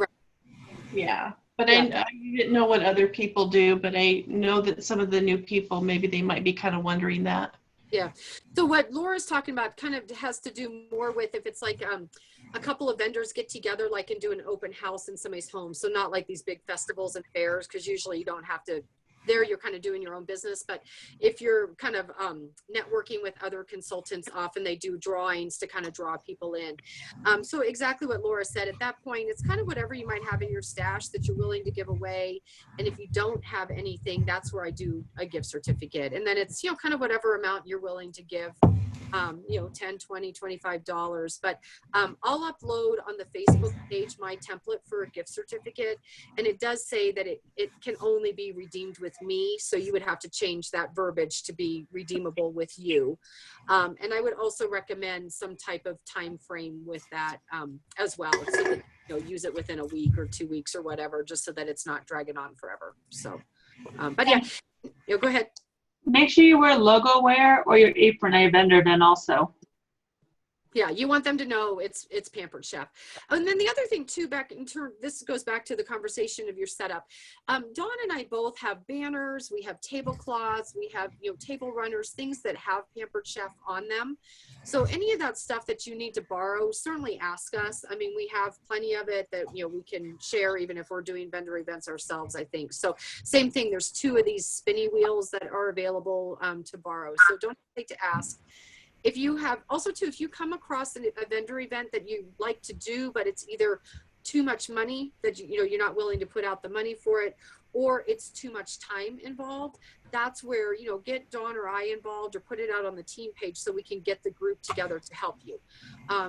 but I didn't know what other people do, but I know that some of the new people, maybe they might be kind of wondering that. Yeah. So what Laura's talking about kind of has to do more with if it's like a couple of vendors get together, like and do an open house in somebody's home. So not like these big festivals and fairs, because usually you don't have to. There you're kind of doing your own business, but if you're kind of networking with other consultants, often they do drawings to kind of draw people in. So exactly what Laura said, at that point, it's kind of whatever you might have in your stash that you're willing to give away. And if you don't have anything, that's where I do a gift certificate. And then it's, kind of whatever amount you're willing to give, $10, $20, $25. But I'll upload on the Facebook page my template for a gift certificate. And it does say that it can only be redeemed with me, so you would have to change that verbiage to be redeemable with you. And I would also recommend some type of time frame with that as well, so that use it within a week or 2 weeks or whatever, just so that it's not dragging on forever. So but go ahead. Make sure you wear logo wear or your apron at your vendor event also. Yeah, you want them to know it's Pampered Chef. And then the other thing too, this goes back to the conversation of your setup. Dawn and I both have banners, we have tablecloths, we have table runners, things that have Pampered Chef on them. So any of that stuff that you need to borrow, certainly ask us. I mean, we have plenty of it that we can share even if we're doing vendor events ourselves, I think. So same thing, there's 2 of these spinny wheels that are available to borrow. So don't hesitate to ask. If you have, also too, if you come across a vendor event that you like to do, but it's either too much money that you're not willing to put out the money for it, or it's too much time involved, that's where, get Dawn or I involved or put it out on the team page so we can get the group together to help you.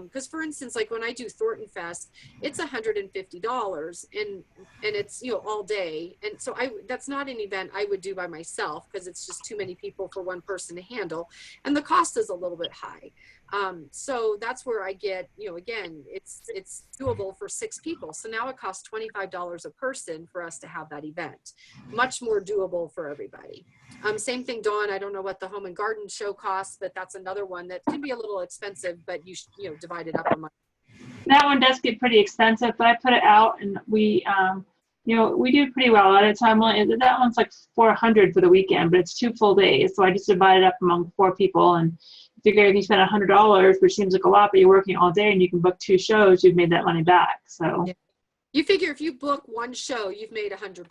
Because for instance, like when I do Thornton Fest, it's $150 and it's, all day. And so that's not an event I would do by myself because it's just too many people for one person to handle. And the cost is a little bit high. So that's where I get, again, it's doable for 6 people. So now it costs $25 a person for us to have that event. Much more doable for everybody. Same thing, Dawn, I don't know what the Home and Garden show costs, but that's another one that can be a little expensive, but you divide it up among. That one does get pretty expensive, but I put it out and we, we do pretty well at a time. That one's like $400 for the weekend, but it's 2 full days. So I just divide it up among 4 people and figure if you spend $100, which seems like a lot, but you're working all day and you can book 2 shows, you've made that money back. So yeah. You figure if you book 1 show, you've made $100.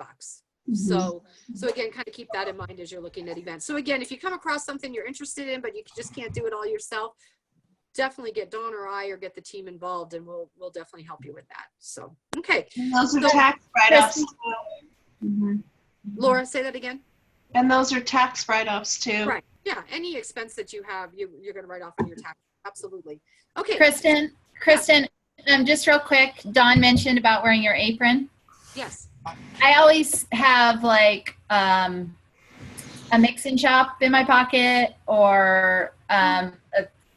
Mm-hmm. So again, kind of keep that in mind as you're looking at events. So again, if you come across something you're interested in, but you just can't do it all yourself, definitely get Dawn or I or get the team involved and we'll definitely help you with that. So, okay. And those are tax write-offs too. Mm-hmm. Laura, say that again. And those are tax write-offs too. Right. Yeah. Any expense that you have, you're going to write off on your tax. Absolutely. Okay. Kristen, just real quick, Dawn mentioned about wearing your apron. Yes. I always have like a mix-and chop in my pocket or a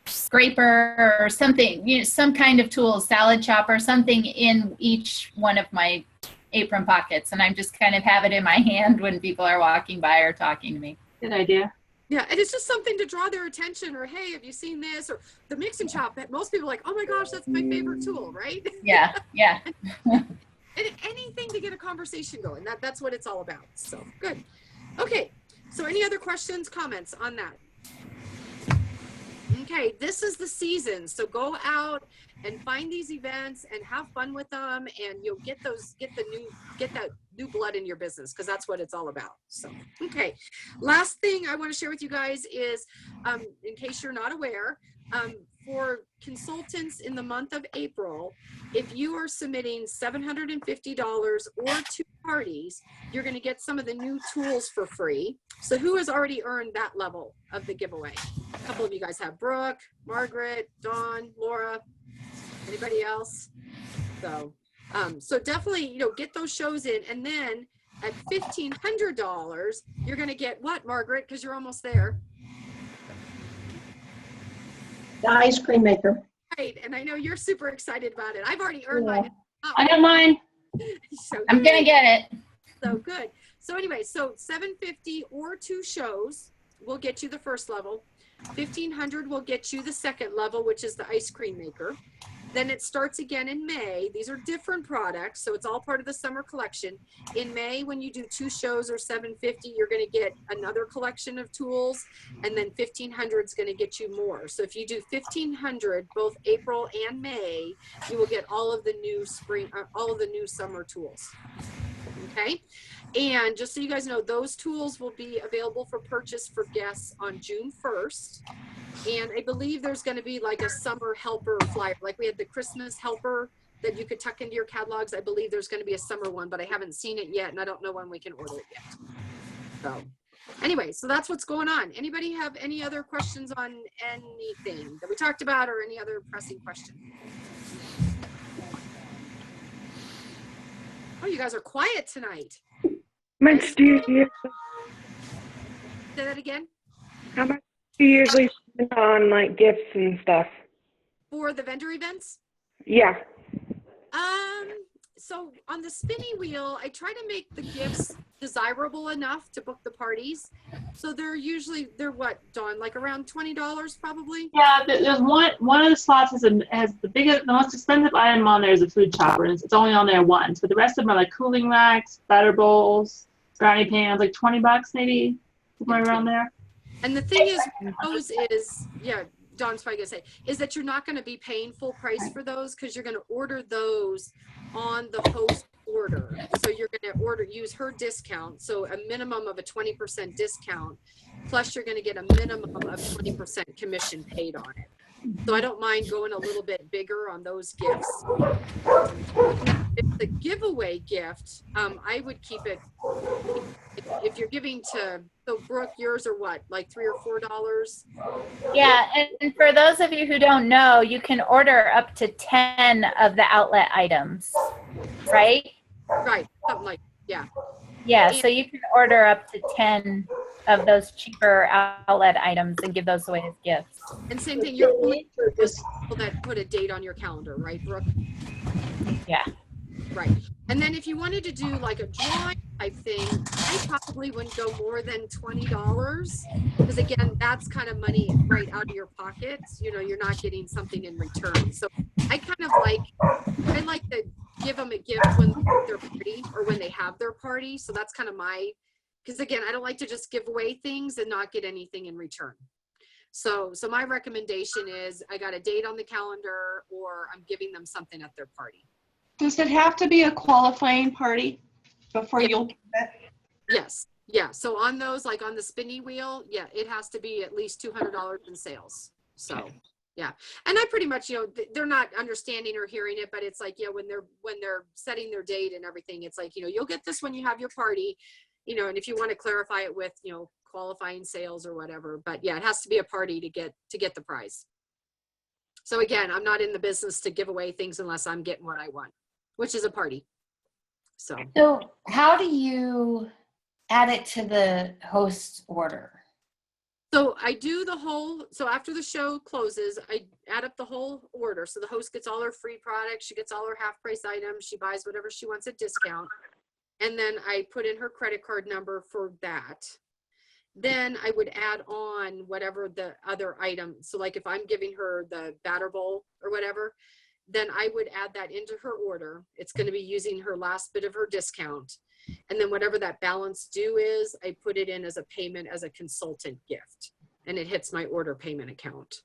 scraper or something, some kind of tool, salad chopper, something in each one of my apron pockets. And I'm just kind of have it in my hand when people are walking by or talking to me. Good idea. Yeah, and it's just something to draw their attention or, hey, have you seen this? Or the mix and chop. Most people are like, oh my gosh, that's my favorite tool, right? Yeah, yeah. And anything to get a conversation going. That's what it's all about. So good. Okay, so any other questions, comments on that? Okay, this is the season. So go out and find these events and have fun with them, and you'll get that new blood in your business, because that's what it's all about. So, okay. Last thing I want to share with you guys is, in case you're not aware, for consultants in the month of April, if you are submitting $750 or 2 parties, you're going to get some of the new tools for free. So who has already earned that level of the giveaway? A couple of you guys have Brooke, Margaret, Dawn, Laura, anybody else? So definitely, get those shows in. And then at $1,500, you're going to get what, Margaret? Because you're almost there. The ice cream maker. Right, and I know you're super excited about it. I've already earned mine. I got mine. So I'm gonna get it. So good. So anyway, so $750 or 2 shows will get you the first level. $1,500 will get you the second level, which is the ice cream maker. Then it starts again in May. These are different products, so it's all part of the summer collection. In May, when you do 2 shows or $750, you're going to get another collection of tools, and then $1,500 is going to get you more. So if you do $1,500 both April and May, you will get all of the new summer tools. Okay, and just so you guys know, those tools will be available for purchase for guests on June 1st. And I believe there's going to be like a summer helper flyer, like we had the Christmas helper that you could tuck into your catalogs. I believe there's going to be a summer one, but I haven't seen it yet, and I don't know when we can order it yet. So anyway, so that's what's going on. Anybody have any other questions on anything that we talked about, or any other pressing question? Oh, you guys are quiet tonight. How much do you usually? Say that again. How much do you usually spend on like gifts and stuff? For the vendor events? Yeah. So on the spinny wheel, I try to make the gifts desirable enough to book the parties. So they're what, Dawn, like around $20 probably? Yeah, there's one of the slots has the most expensive item on there is a food chopper, and it's only on there once. But the rest of them are like cooling racks, batter bowls, brownie pans, like $20 maybe, somewhere around there. And the thing is, those is, yeah, Dawn's probably gonna say, is that you're not gonna be paying full price for those because you're gonna order those on the host order. So you're gonna use her discount, so a minimum of a 20% discount, plus you're gonna get a minimum of 20% commission paid on it. So I don't mind going a little bit bigger on those gifts. If the giveaway gift, I would keep it, if you're giving to, so Brooke, yours are what, like $3 or $4? Yeah, and for those of you who don't know, you can order up to 10 of the outlet items, right? Right, something like, yeah. Yeah, so you can order up to 10 of those cheaper outlet items and give those away as gifts. And same thing, you're only for people that put a date on your calendar, right, Brooke? Yeah. Right. And then if you wanted to do like a drawing type thing, I probably wouldn't go more than $20 because again, that's kind of money right out of your pocket. You know, you're not getting something in return. So I kind of I like to give them a gift when they're party or when they have their party. So that's kind of because again, I don't like to just give away things and not get anything in return. So my recommendation is I got a date on the calendar or I'm giving them something at their party. Does it have to be a qualifying party before you'll do that? Yes. Yeah. So on those, like on the spinny wheel, yeah, it has to be at least $200 in sales. So yeah. And I pretty much, they're not understanding or hearing it, but it's like, yeah, when they're setting their date and everything, it's like, you'll get this when you have your party, and if you want to clarify it with, qualifying sales or whatever, but yeah, it has to be a party to get the prize. So again, I'm not in the business to give away things unless I'm getting what I want, which is a party. So how do you add it to the host order? So I do so after the show closes, I add up the whole order. So the host gets all her free products. She gets all her half price items. She buys whatever she wants at discount. And then I put in her credit card number for that. Then I would add on whatever the other item. So like if I'm giving her the batter bowl or whatever, then I would add that into her order. It's going to be using her last bit of her discount. And then whatever that balance due is, I put it in as a payment as a consultant gift. And it hits my order payment account.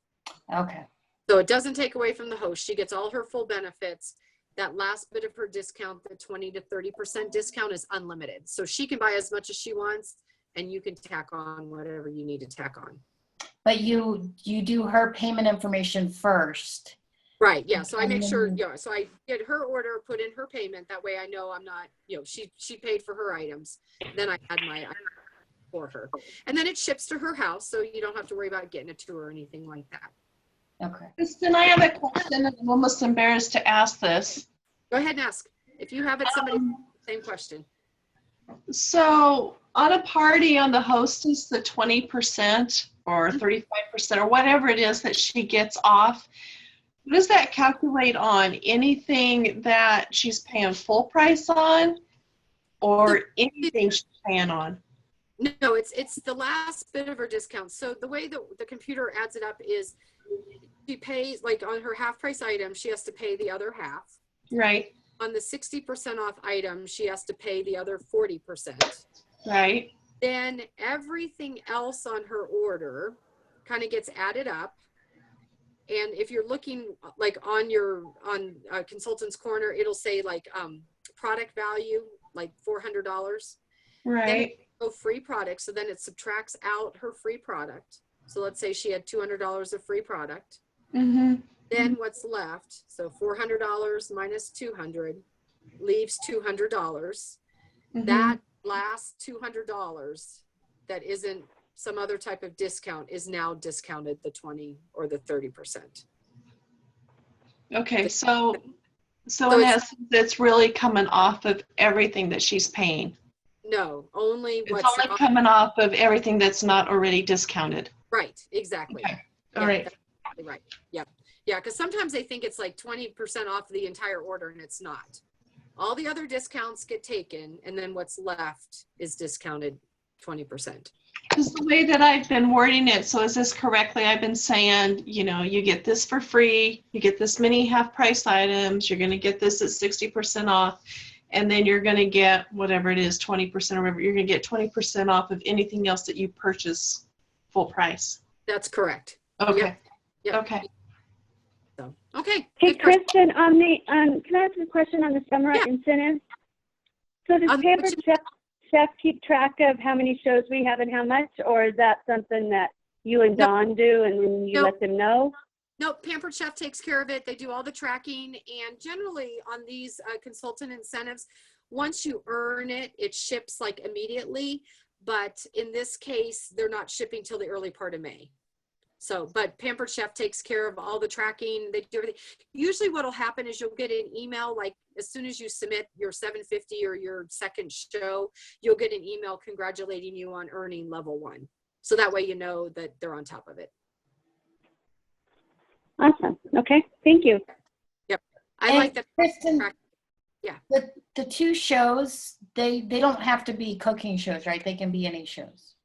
Okay. So it doesn't take away from the host. She gets all her full benefits. That last bit of her discount, the 20 to 30% discount, is unlimited. So she can buy as much as she wants and you can tack on whatever you need to tack on. But you do her payment information first. Right. Yeah. So I make sure, so I get her order, put in her payment. That way I know I'm not, she paid for her items. Then I add my item for her. And then it ships to her house. So you don't have to worry about getting it to her or anything like that. Okay. Kristen, I have a question and I'm almost embarrassed to ask this. Go ahead and ask. If you have it, somebody, same question. So on a party on the hostess, the 20% or 35% or whatever it is that she gets off, what does that calculate on? Anything that she's paying full price on or anything she's paying on? No, it's the last bit of her discount. So the way that the computer adds it up is she pays, like on her half price item, she has to pay the other half. Right. On the 60% off item, she has to pay the other 40%. Right. Then everything else on her order kind of gets added up. And if you're looking like on Consultant's Corner, it'll say like product value, like $400. Right. Then free product. So then it subtracts out her free product. So let's say she had $200 of free product. Mm-hmm. Then what's left? So $400 minus 200 leaves $200. Mm-hmm. That last $200 that isn't some other type of discount is now discounted the 20 or the 30%. Okay, so in essence, it's really coming off of everything that she's paying. No, only it's only coming off of everything that's not already discounted. Right, exactly. Okay. All right. That's exactly right. Yep. Yeah, because sometimes they think it's like 20% off the entire order and it's not. All the other discounts get taken, and then what's left is discounted 20%. Because the way that I've been wording it, so is this correctly? I've been saying, you know, you get this for free, you get this many half-price items, you're going to get this at 60% off, and then you're going to get whatever it is, 20% or whatever. You're going to get 20% off of anything else that you purchase full price. That's correct. Okay. Yep. Okay. So, okay. Hey, good question. Kristen, can I ask a question on the summer incentives? So does On Pampered which- Chef keep track of how many shows we have and how much, or is that something that you and No. Dawn do and then you No. let them know? Nope, Pampered Chef takes care of it. They do all the tracking, and generally on these consultant incentives, once you earn it, it ships like immediately. But in this case, they're not shipping till the early part of May. So, but Pampered Chef takes care of all the tracking. They do everything. Usually what'll happen is you'll get an email, like as soon as you submit your 750 or your second show, you'll get an email congratulating you on earning level 1. So that way you know that they're on top of it. Awesome. Okay. Thank you. I And like that. Kristen, Yeah. the 2 shows, they don't have to be cooking shows, right? They can be any shows.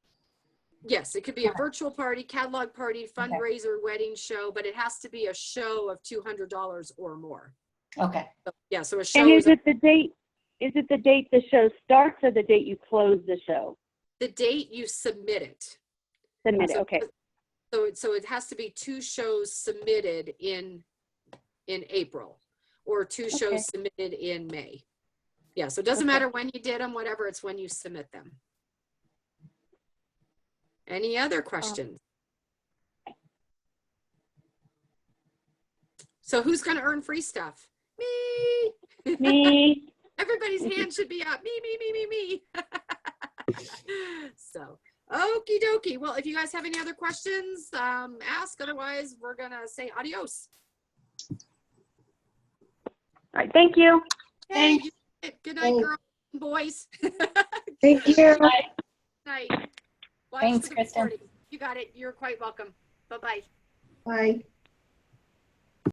Yes, it could be a virtual party, catalog party, fundraiser, wedding show, but it has to be a show of $200 or more. Okay. So, yeah, so a show And is is it the date? Is it the date the show starts or the date you close the show? the date you submit it. Submit it. So- Okay. So it has to be 2 shows submitted in April, or 2 shows Okay. submitted in May. Yeah, so it doesn't matter when you did them, whatever, it's when you submit them. Any other questions? So who's going to earn free stuff? Me. Me. Everybody's hand should be up. Me. So, okie dokie. Well, if you guys have any other questions, ask. Otherwise, we're going to say adios. All right. Thank you. Hey, good night, girls and boys. Thank you. Night. Watch Thanks, the Kristen. recording. You got it. You're quite welcome. Bye-bye. Bye.